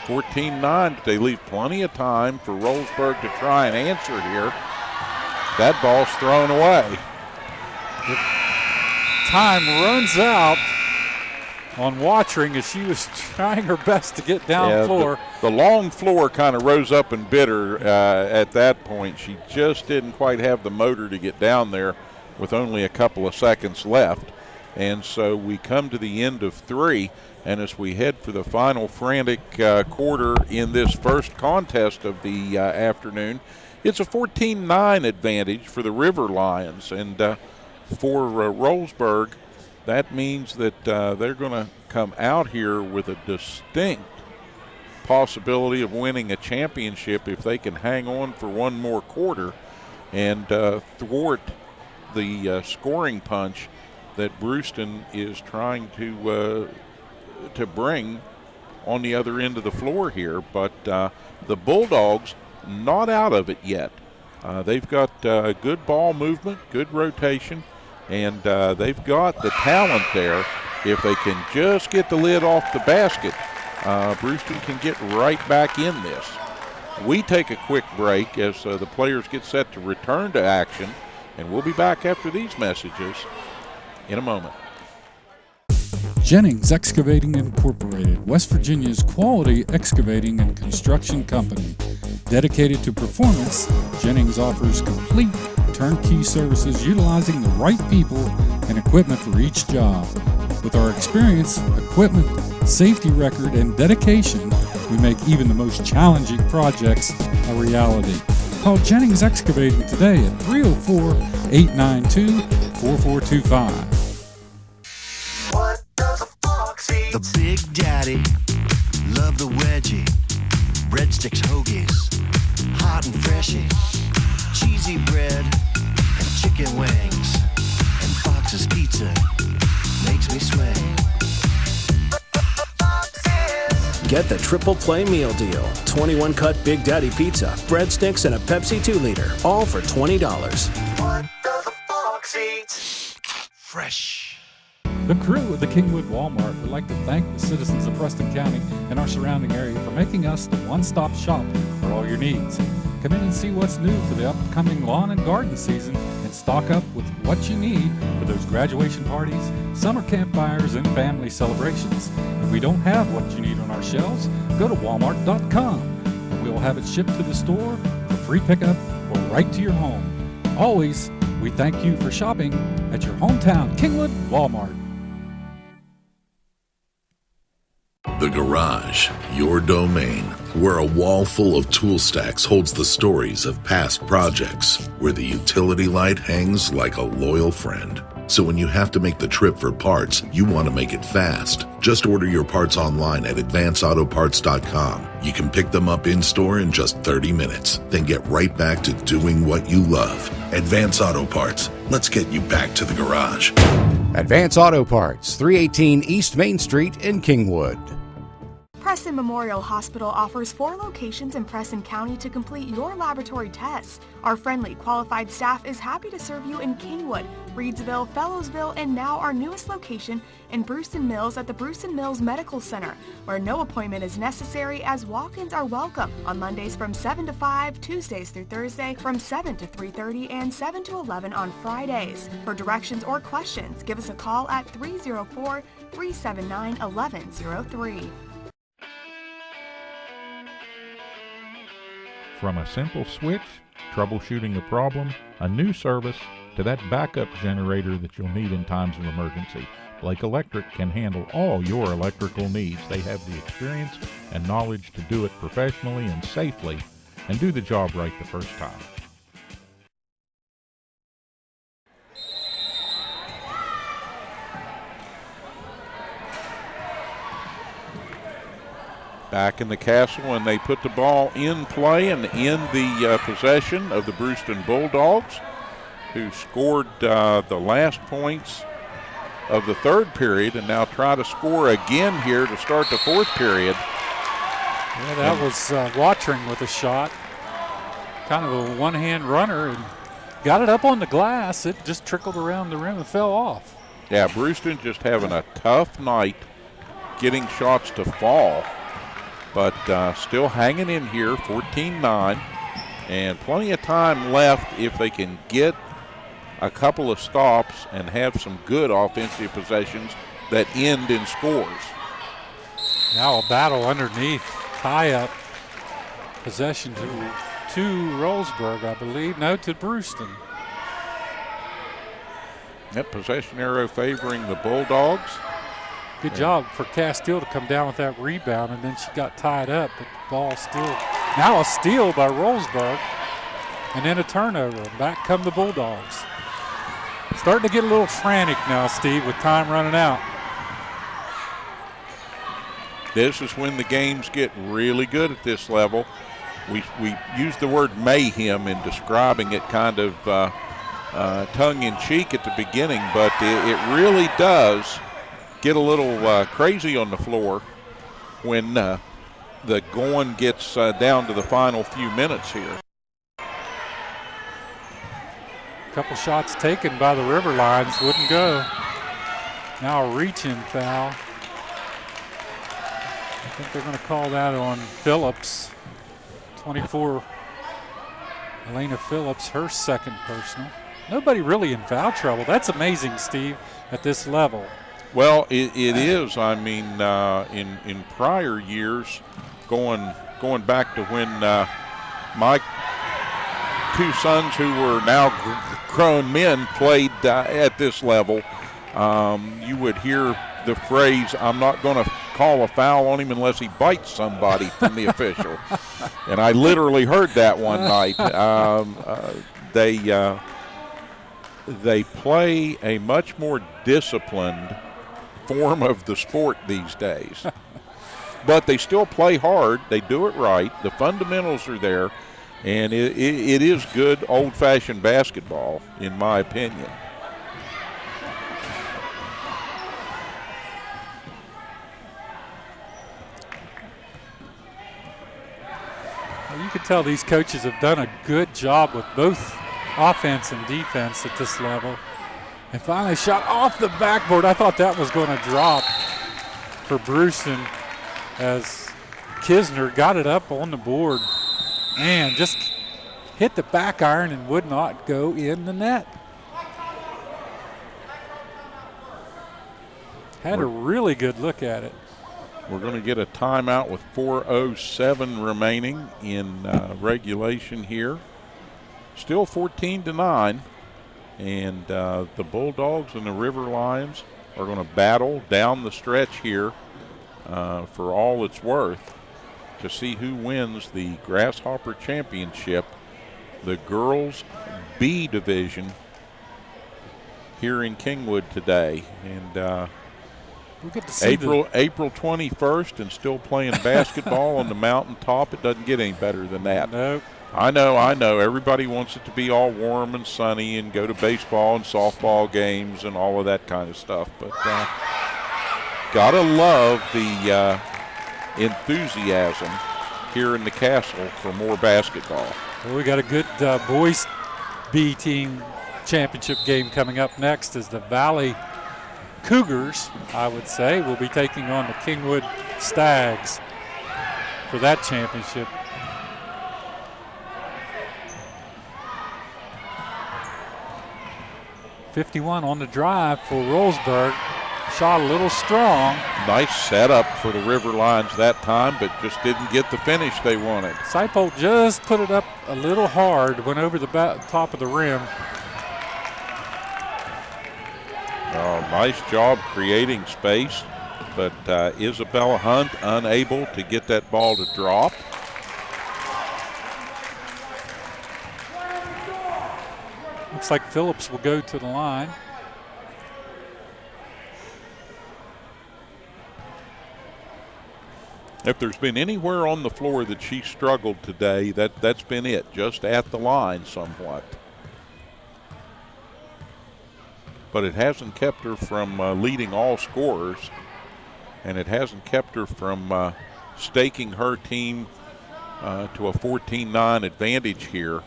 14-9, but they leave plenty of time for Rollsburg to try and answer here. That ball's thrown away. Time runs out on Watering as she was trying her best to get down floor. The long floor kind of rose up and bit her at that point. She just didn't quite have the motor to get down there with only a couple of seconds left. And so we come to the end of three, and as we head for the final frantic quarter in this first contest of the afternoon, it's a 14-9 advantage for the River Lions. And for Rollsburg, that means that they're going to come out here with a distinct possibility of winning a championship if they can hang on for one more quarter and thwart the scoring punch that Brewston is trying to bring on the other end of the floor here. But the Bulldogs not out of it yet. They've got good ball movement, good rotation, and they've got the talent there. If they can just get the lid off the basket, Brewston can get right back in this. We take a quick break as the players get set to return to action, and we'll be back after these messages in a moment. Jennings Excavating Incorporated, West Virginia's quality excavating and construction company. Dedicated to performance, Jennings offers complete turnkey services utilizing the right people and equipment for each job. With our experience, equipment, safety record, and dedication, we make even the most challenging projects a reality. Call Jennings Excavating today at 304-892-4425. What does a fox eat? The Big Daddy, love the wedgie, breadsticks, hoagies, hot and freshy, cheesy bread, and chicken wings, and Fox's Pizza makes me swing. Get the triple play meal deal. 21 cut Big Daddy pizza, breadsticks, and a Pepsi 2-liter, all for $20. What does a fox eat? Fresh. The crew at the Kingwood Walmart would like to thank the citizens of Preston County and our surrounding area for making us the one-stop shop for all your needs. Come in and see what's new for the upcoming lawn and garden season and stock up with what you need for those graduation parties, summer campfires, and family celebrations. If we don't have what you need on our shelves, go to walmart.com and we'll have it shipped to the store for free pickup or right to your home. Always, we thank you for shopping at your hometown Kingwood Walmart. The Garage, your domain, where a wall full of tool stacks holds the stories of past projects, where the utility light hangs like a loyal friend. So when you have to make the trip for parts, you want to make it fast. Just order your parts online at advanceautoparts.com. You can pick them up in-store in just 30 minutes, then get right back to doing what you love. Advance Auto Parts. Let's get you back to the garage. Advance Auto Parts, 318 East Main Street in Kingwood. Preston Memorial Hospital offers 4 locations in Preston County to complete your laboratory tests. Our friendly, qualified staff is happy to serve you in Kingwood, Reedsville, Fellowsville, and now our newest location in Brewston Mills at the Brewston Mills Medical Center, where no appointment is necessary as walk-ins are welcome on Mondays from 7 to 5, Tuesdays through Thursday from 7 to 3:30, and 7 to 11 on Fridays. For directions or questions, give us a call at 304-379-1103. From a simple switch, troubleshooting a problem, a new service, to that backup generator that you'll need in times of emergency, Blake Electric can handle all your electrical needs. They have the experience and knowledge to do it professionally and safely and do the job right the first time. Back in the Castle, and they put the ball in play and in the possession of the Brewston Bulldogs, who scored the last points of the third period and now try to score again here to start the fourth period. Yeah, that was Watering with a shot. Kind of a one-hand runner and got it up on the glass. It just trickled around the rim and fell off. Yeah, Brewston just having a tough night getting shots to fall. But still hanging in here, 14-9, and plenty of time left if they can get a couple of stops and have some good offensive possessions that end in scores. Now a battle underneath, tie-up, possession to Rollsburg, I believe. No, to Brewston. That possession arrow favoring the Bulldogs. Good job for Castile to come down with that rebound, and then she got tied up, but the ball still. Now a steal by Rollsburg, and then a turnover. Back come the Bulldogs. Starting to get a little frantic now, Steve, with time running out. This is when the games get really good at this level. We use the word mayhem in describing it kind of tongue-in-cheek at the beginning, but it really does get a little crazy on the floor when the going gets down to the final few minutes here. Couple shots taken by the Riverlines, wouldn't go. Now a reach-in foul. I think they're going to call that on Phillips. 24, Elena Phillips, her second personal. Nobody really in foul trouble. That's amazing, Steve, at this level. Well, it is. I mean, in prior years, going back to when my two sons, who were now grown men, played at this level, you would hear the phrase, "I'm not going to call a foul on him unless he bites somebody," from the official. And I literally heard that one night. They play a much more disciplined form of the sport these days. But they still play hard. They do it right. The fundamentals are there. And it is good old-fashioned basketball, in my opinion. Well, you can tell these coaches have done a good job with both offense and defense at this level. And finally shot off the backboard. I thought that was going to drop for Brewston as Kistner got it up on the board and just hit the back iron and would not go in the net. Had a really good look at it. We're going to get a timeout with 4:07 remaining in regulation here. Still 14-9. And the Bulldogs and the River Lions are going to battle down the stretch here for all it's worth to see who wins the Grasshopper Championship, the girls B division here in Kingwood today. And we get to see April 21st, and still playing basketball on the mountaintop. It doesn't get any better than that. Nope. I know. Everybody wants it to be all warm and sunny and go to baseball and softball games and all of that kind of stuff. But gotta love the enthusiasm here in the Castle for more basketball. Well, we got a good boys B team championship game coming up next as the Valley Cougars, I would say, will be taking on the Kingwood Stags for that championship. .51 on the drive for Rollsburg. Shot a little strong. Nice setup for the River Lions that time, but just didn't get the finish they wanted. Seipold just put it up a little hard, went over the top of the rim. Nice job creating space, but Isabel Hunt unable to get that ball to drop. Looks like Phillips will go to the line. If there's been anywhere on the floor that she struggled today, that's been it, just at the line somewhat. But it hasn't kept her from leading all scorers, and it hasn't kept her from staking her team to a 14-9 advantage here.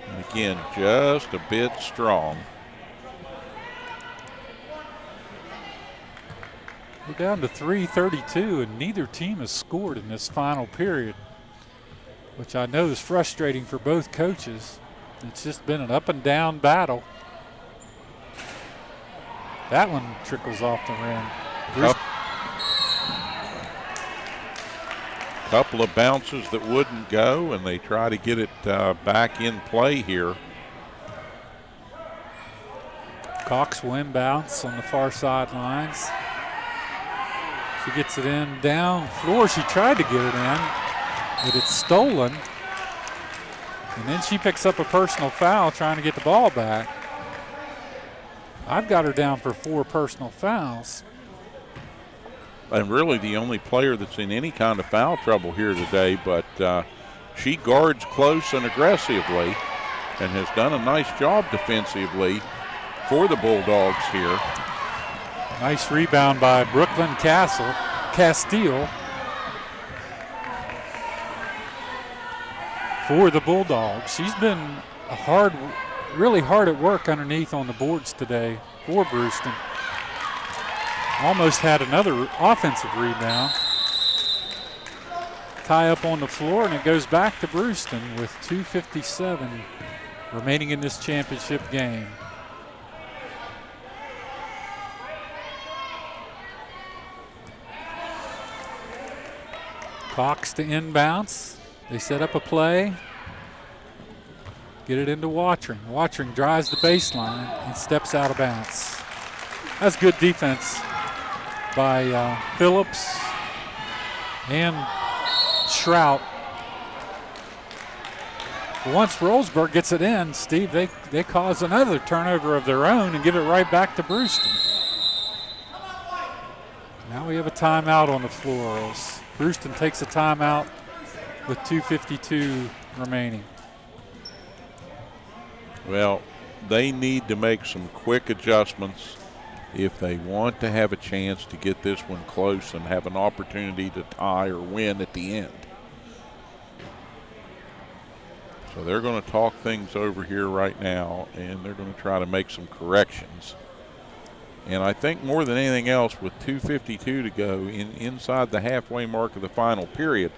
And again, just a bit strong. We're down to 3:32, and neither team has scored in this final period, which I know is frustrating for both coaches. It's just been an up and down battle. That one trickles off the rim. Couple of bounces that wouldn't go, and they try to get it back in play here. Cox will inbounds on the far sidelines. She gets it in down floor. She tried to get it in, but it's stolen. And then she picks up a personal foul trying to get the ball back. I've got her down for 4 personal fouls. And really the only player that's in any kind of foul trouble here today, but she guards close and aggressively and has done a nice job defensively for the Bulldogs here. Nice rebound by Brooklyn Castile for the Bulldogs. She's been a hard really hard at work underneath on the boards today for Brewston. Almost had another offensive rebound. Tie up on the floor, and it goes back to Brewston with 2:57 remaining in this championship game. Cox to inbounds. They set up a play. Get it into Watring. Watring drives the baseline and steps out of bounds. That's good defense by Phillips and Shrout. Once Rollsburg gets it in, Steve, they cause another turnover of their own and give it right back to Brewston. Now we have a timeout on the floor as Brewston takes a timeout with 2:52 remaining. Well, they need to make some quick adjustments if they want to have a chance to get this one close and have an opportunity to tie or win at the end. So they're going to talk things over here right now, and they're going to try to make some corrections. And I think more than anything else, with 2:52 to go inside the halfway mark of the final period,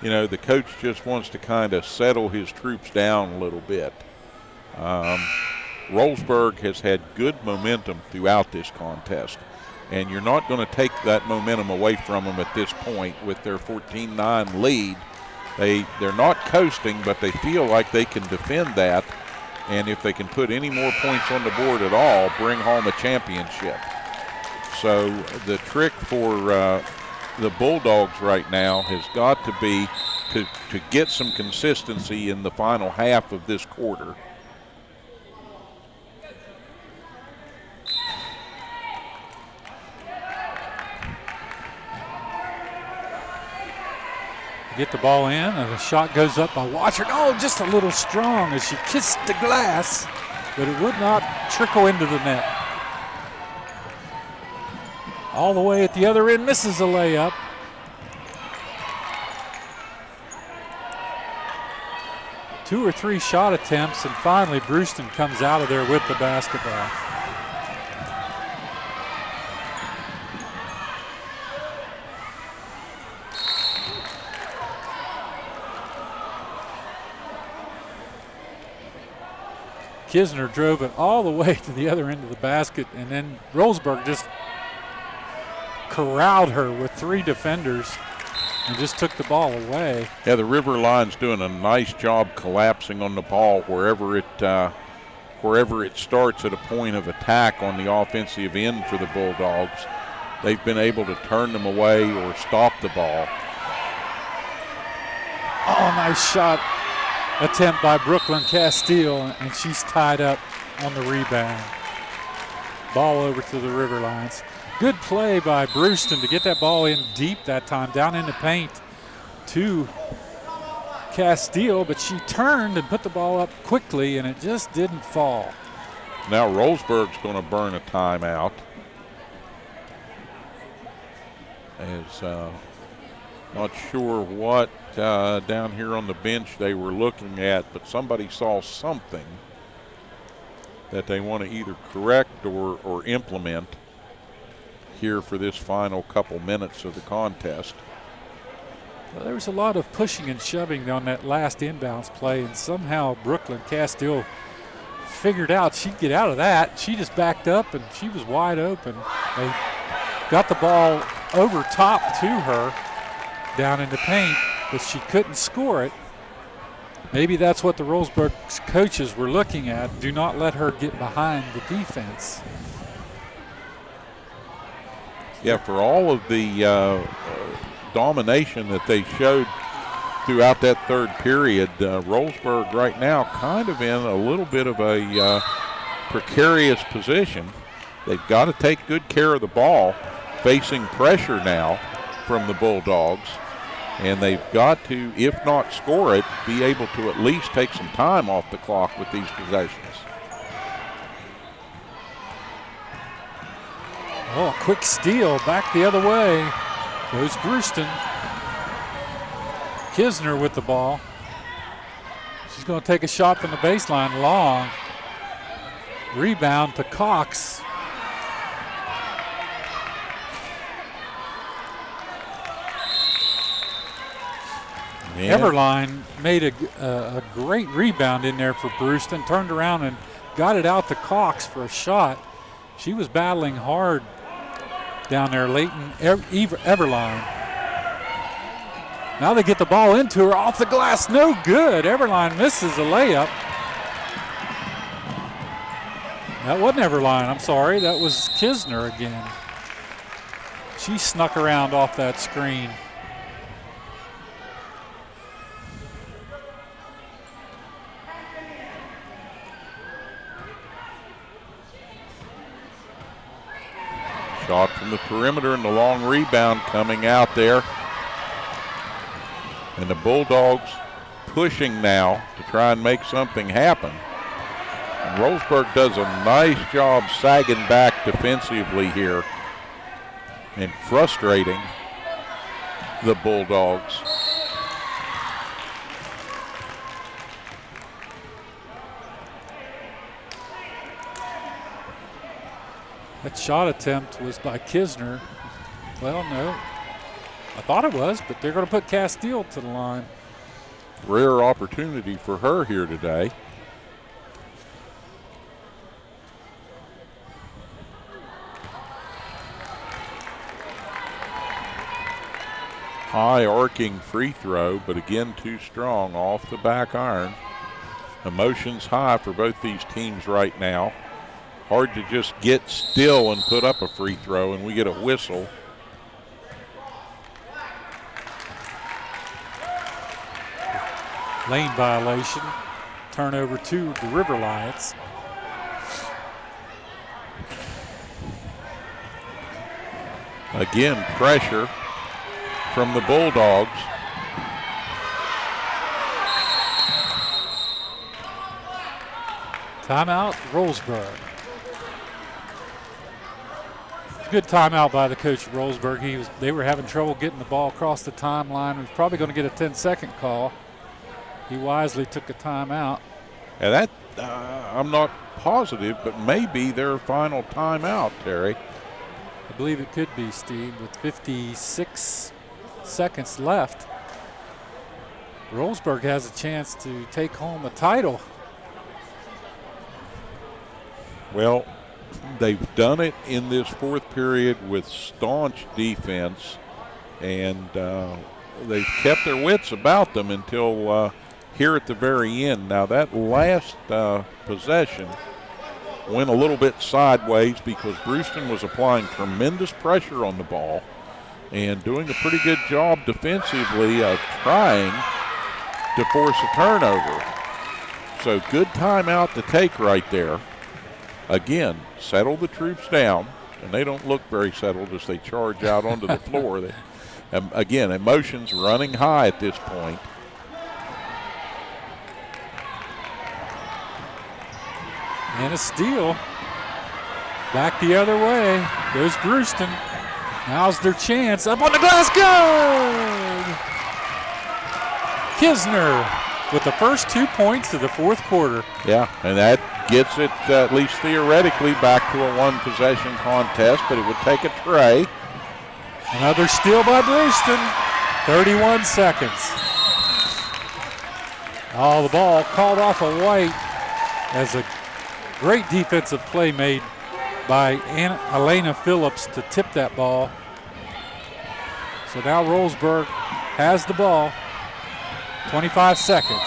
you know, the coach just wants to kind of settle his troops down a little bit. Rollsburg has had good momentum throughout this contest, and you're not going to take that momentum away from them at this point with their 14-9 lead. They're not coasting, but they feel like they can defend that, and if they can put any more points on the board at all, bring home a championship. So the trick for the Bulldogs right now has got to be to get some consistency in the final half of this quarter. Get the ball in, and the shot goes up by Watcher. Oh, just a little strong as she kissed the glass, but it would not trickle into the net. All the way at the other end, misses a layup. Two or three shot attempts, and finally Brewston comes out of there with the basketball. Kistner drove it all the way to the other end of the basket, and then Rollsburg just corralled her with three defenders and just took the ball away. Yeah, the River Line's doing a nice job collapsing on the ball wherever it starts at a point of attack on the offensive end for the Bulldogs. They've been able to turn them away or stop the ball. Oh, nice shot attempt by Brooklyn Castile, and she's tied up on the rebound. Ball over to the River Lions. Good play by Brewston to get that ball in deep that time, down in the paint to Castile, but she turned and put the ball up quickly, and it just didn't fall. Now Rollsburg's going to burn a timeout. Not sure what down here on the bench they were looking at, but somebody saw something that they want to either correct or implement here for this final couple minutes of the contest. Well, there was a lot of pushing and shoving on that last inbounds play, and somehow Brooklyn Castile figured out she'd get out of that. She just backed up, and she was wide open. They got the ball over top to her down in the paint, but she couldn't score it. Maybe that's what the Rollsburg coaches were looking at. Do not let her get behind the defense. Yeah, for all of the domination that they showed throughout that third period, Rollsburg right now kind of in a little bit of a precarious position. They've got to take good care of the ball, facing pressure now from the Bulldogs, and they've got to, if not score it, be able to at least take some time off the clock with these possessions. Oh, quick steal back the other way goes Brewston. Kistner with the ball. She's going to take a shot from the baseline long. Rebound to Cox. Yeah. Everline made a great rebound in there for Brewston, turned around and got it out to Cox for a shot. She was battling hard down there, Leighton Everline. Now they get the ball into her, off the glass, no good. Everline misses a layup. That wasn't Everline, I'm sorry, that was Kistner again. She snuck around off that screen. Shot from the perimeter and the long rebound coming out there. And the Bulldogs pushing now to try and make something happen. And Roseburg does a nice job sagging back defensively here and frustrating the Bulldogs. That shot attempt was by Kistner. Well, no, I thought it was, but they're going to put Castile to the line. Rare opportunity for her here today. High arcing free throw, but again too strong off the back iron. Emotions high for both these teams right now. Hard to just get still and put up a free throw, and we get a whistle. Lane violation. Turnover to the River Lions. Again, pressure from the Bulldogs. Timeout, Roseburg. Good timeout by the coach of Roseburg. They were having trouble getting the ball across the timeline. He was probably going to get a 10-second call. He wisely took a timeout. And that, I'm not positive, but maybe their final timeout, Terry. I believe it could be, Steve, with 56 seconds left. Roseburg has a chance to take home a title. Well, they've done it in this fourth period with staunch defense, and they've kept their wits about them until here at the very end. Now that last possession went a little bit sideways because Brewston was applying tremendous pressure on the ball and doing a pretty good job defensively of trying to force a turnover. So good timeout to take right there. Again, settle the troops down, and they don't look very settled as they charge out onto the floor. Again, emotions running high at this point. And a steal. Back the other way goes Brewston. Now's their chance. Up on the glass, good! Kistner with the first 2 points of the fourth quarter. Yeah, and that gets it, at least theoretically, back to a one-possession contest, but it would take a tray. Another steal by Brewston. 31 seconds. Oh, the ball called off of White as a great defensive play made by Elena Phillips to tip that ball. So now Roseburg has the ball. 25 seconds.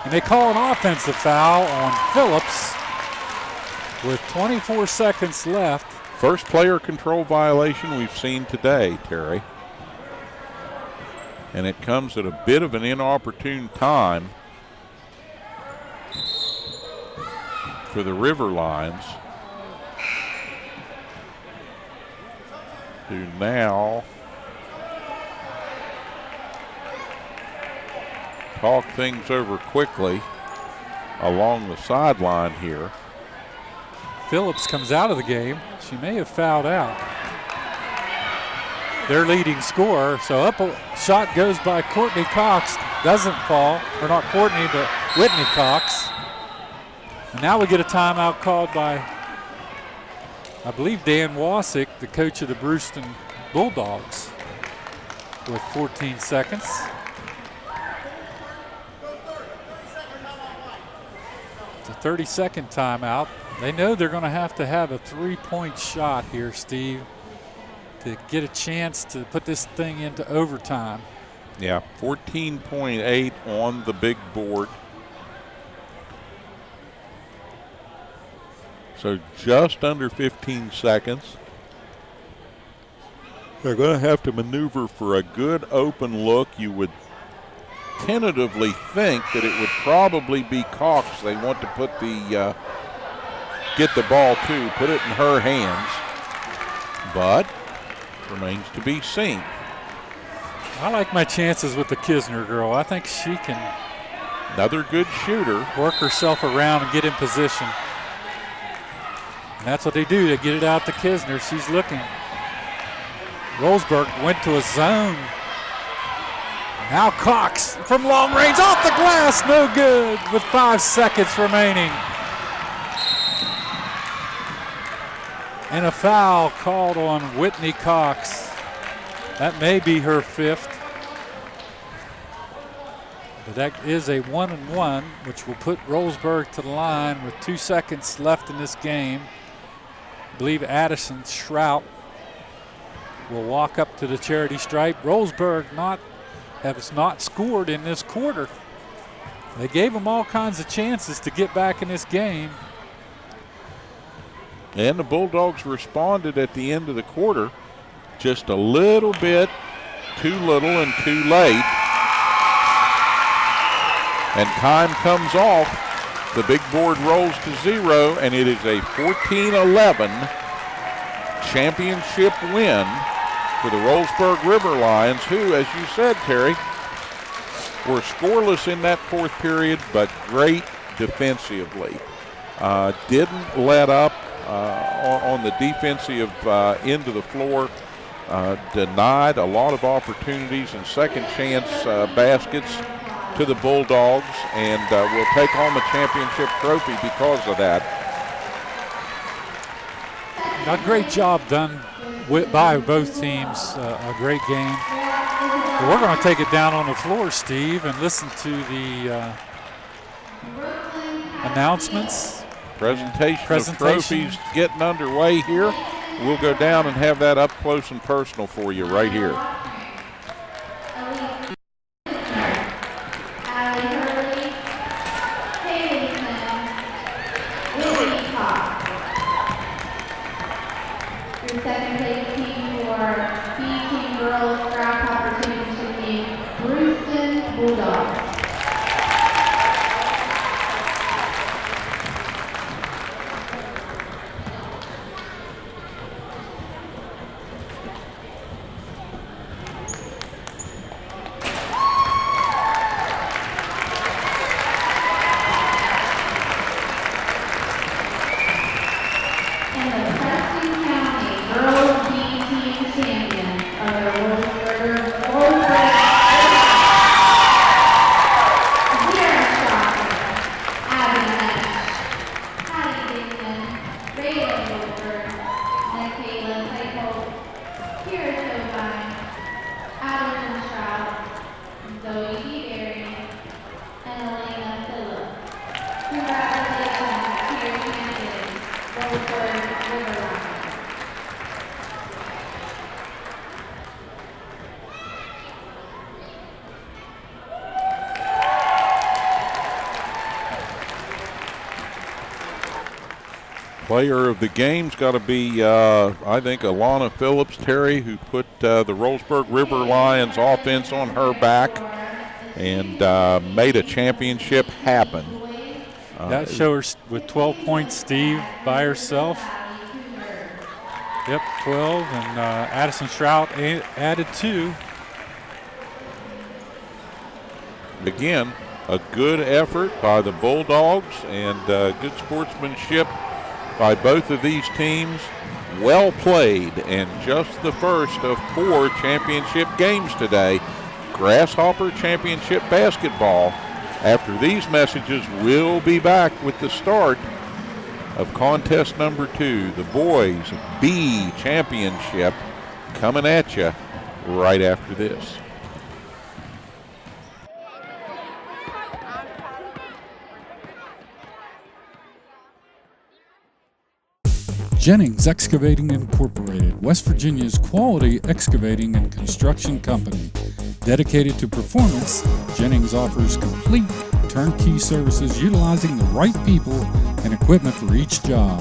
And they call an offensive foul on Phillips with 24 seconds left. First player control violation we've seen today, Terry. And it comes at a bit of an inopportune time for the River Lions to now talk things over quickly along the sideline here. Phillips comes out of the game. She may have fouled out. Their leading scorer. So up a shot goes by Courtney Cox. Doesn't fall. Or not Courtney, but Whitney Cox. And now we get a timeout called by, I believe, Dan Wasick, the coach of the Brewston Bulldogs, with 14 seconds. It's a 30-second timeout. They know they're going to have a three-point shot here, Steve, to get a chance to put this thing into overtime. Yeah, 14.8 on the big board. So just under 15 seconds. They're going to have to maneuver for a good open look. You would tentatively think that it would probably be Cox. They want to put get the ball to, put it in her hands, but remains to be seen. I like my chances with the Kistner girl. I think she can, another good shooter, work herself around and get in position. And that's what they do. They get it out to Kistner. She's looking. Roseburg went to a zone. Now Cox from long range, off the glass, no good, with 5 seconds remaining. And a foul called on Whitney Cox. That may be her 5th. But that is a 1-and-1, which will put Roseburg to the line with 2 seconds left in this game. I believe Addison Shrout will walk up to the charity stripe. Roseburg has not scored in this quarter. They gave them all kinds of chances to get back in this game. And the Bulldogs responded at the end of the quarter, just a little bit too little and too late. And time comes off. The big board rolls to 0, and it is a 14-11 championship win for the Roseburg River Lions, who, as you said, Terry, were scoreless in that 4th period, but great defensively. Didn't let up on the defensive end of the floor. Denied a lot of opportunities and second chance baskets to the Bulldogs, and will take home a championship trophy because of that. A great job done by both teams. A great game. But we're going to take it down on the floor, Steve, and listen to the announcements. Presentation of trophies getting underway here. We'll go down and have that up close and personal for you right here. Your second place team for B-Team Girls Grasshopper Championship team, Brewston Bulldogs. Player of the game's got to be, I think, Elena Phillips, Terry, who put the Roseburg River Lions offense on her back and made a championship happen. That shows her with 12 points, Steve, by herself. Yep, 12, and Addison Shrout added 2. Again, a good effort by the Bulldogs and good sportsmanship by both of these teams. Well played, and just the first of 4 championship games today. Grasshopper Championship basketball After these messages, we'll be back with the start of contest number 2, the Boys B Championship, coming at you right after this. Jennings Excavating Incorporated, West Virginia's quality excavating and construction company. Dedicated to performance, Jennings offers complete turnkey services utilizing the right people and equipment for each job.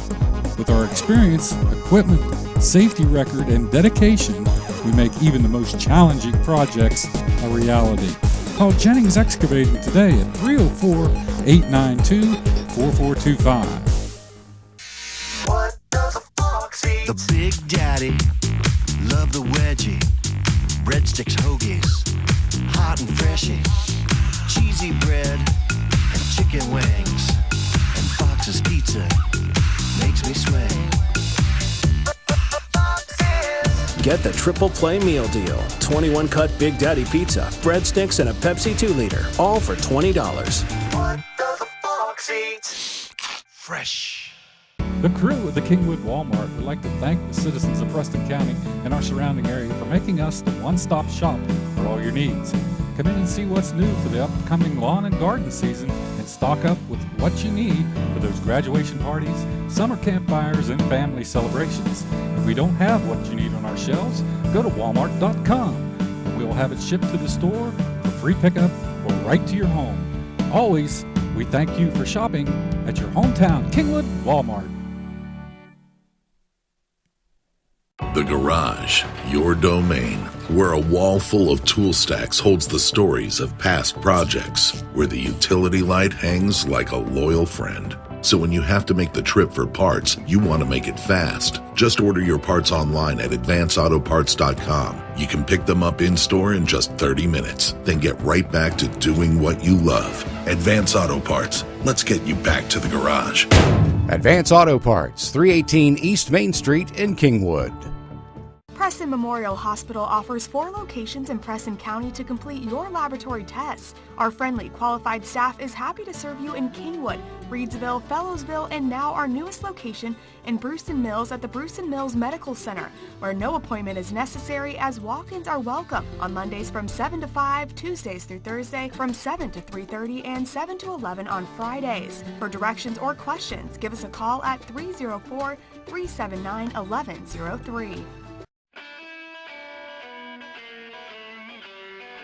With our experience, equipment, safety record, and dedication, we make even the most challenging projects a reality. Call Jennings Excavating today at 304-892-4425. What does a fox eat? The Big Daddy, love the wedgie, breadsticks, hoagies, hot and freshy, cheesy bread, and chicken wings, and Fox's pizza makes me sway. Get the triple play meal deal. 21 cut Big Daddy pizza, breadsticks, and a Pepsi 2-liter, all for $20. What does a fox eat? Fresh. The crew at the Kingwood Walmart would like to thank the citizens of Preston County and our surrounding area for making us the one-stop shop for all your needs. Come in and see what's new for the upcoming lawn and garden season and stock up with what you need for those graduation parties, summer campfires, and family celebrations. If we don't have what you need on our shelves, go to walmart.com and we will have it shipped to the store for free pickup or right to your home. Always, we thank you for shopping at your hometown Kingwood Walmart. The Garage, your domain, where a wall full of tool stacks holds the stories of past projects, where the utility light hangs like a loyal friend. So when you have to make the trip for parts, you want to make it fast. Just order your parts online at advanceautoparts.com. You can pick them up in-store in just 30 minutes, then get right back to doing what you love. Advance Auto Parts. Let's get you back to the garage. Advance Auto Parts, 318 East Main Street in Kingwood. Preston Memorial Hospital offers 4 locations in Preston County to complete your laboratory tests. Our friendly, qualified staff is happy to serve you in Kingwood, Reedsville, Fellowsville, and now our newest location in Brewston Mills at the Brewston Mills Medical Center, where no appointment is necessary as walk-ins are welcome on Mondays from 7 to 5, Tuesdays through Thursday from 7 to 3:30, and 7 to 11 on Fridays. For directions or questions, give us a call at 304-379-1103.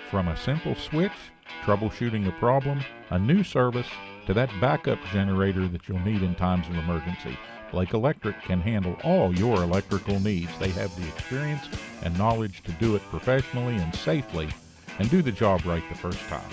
From a simple switch, troubleshooting a problem, a new service, to that backup generator that you'll need in times of emergency, Blake Electric can handle all your electrical needs. They have the experience and knowledge to do it professionally and safely and do the job right the first time.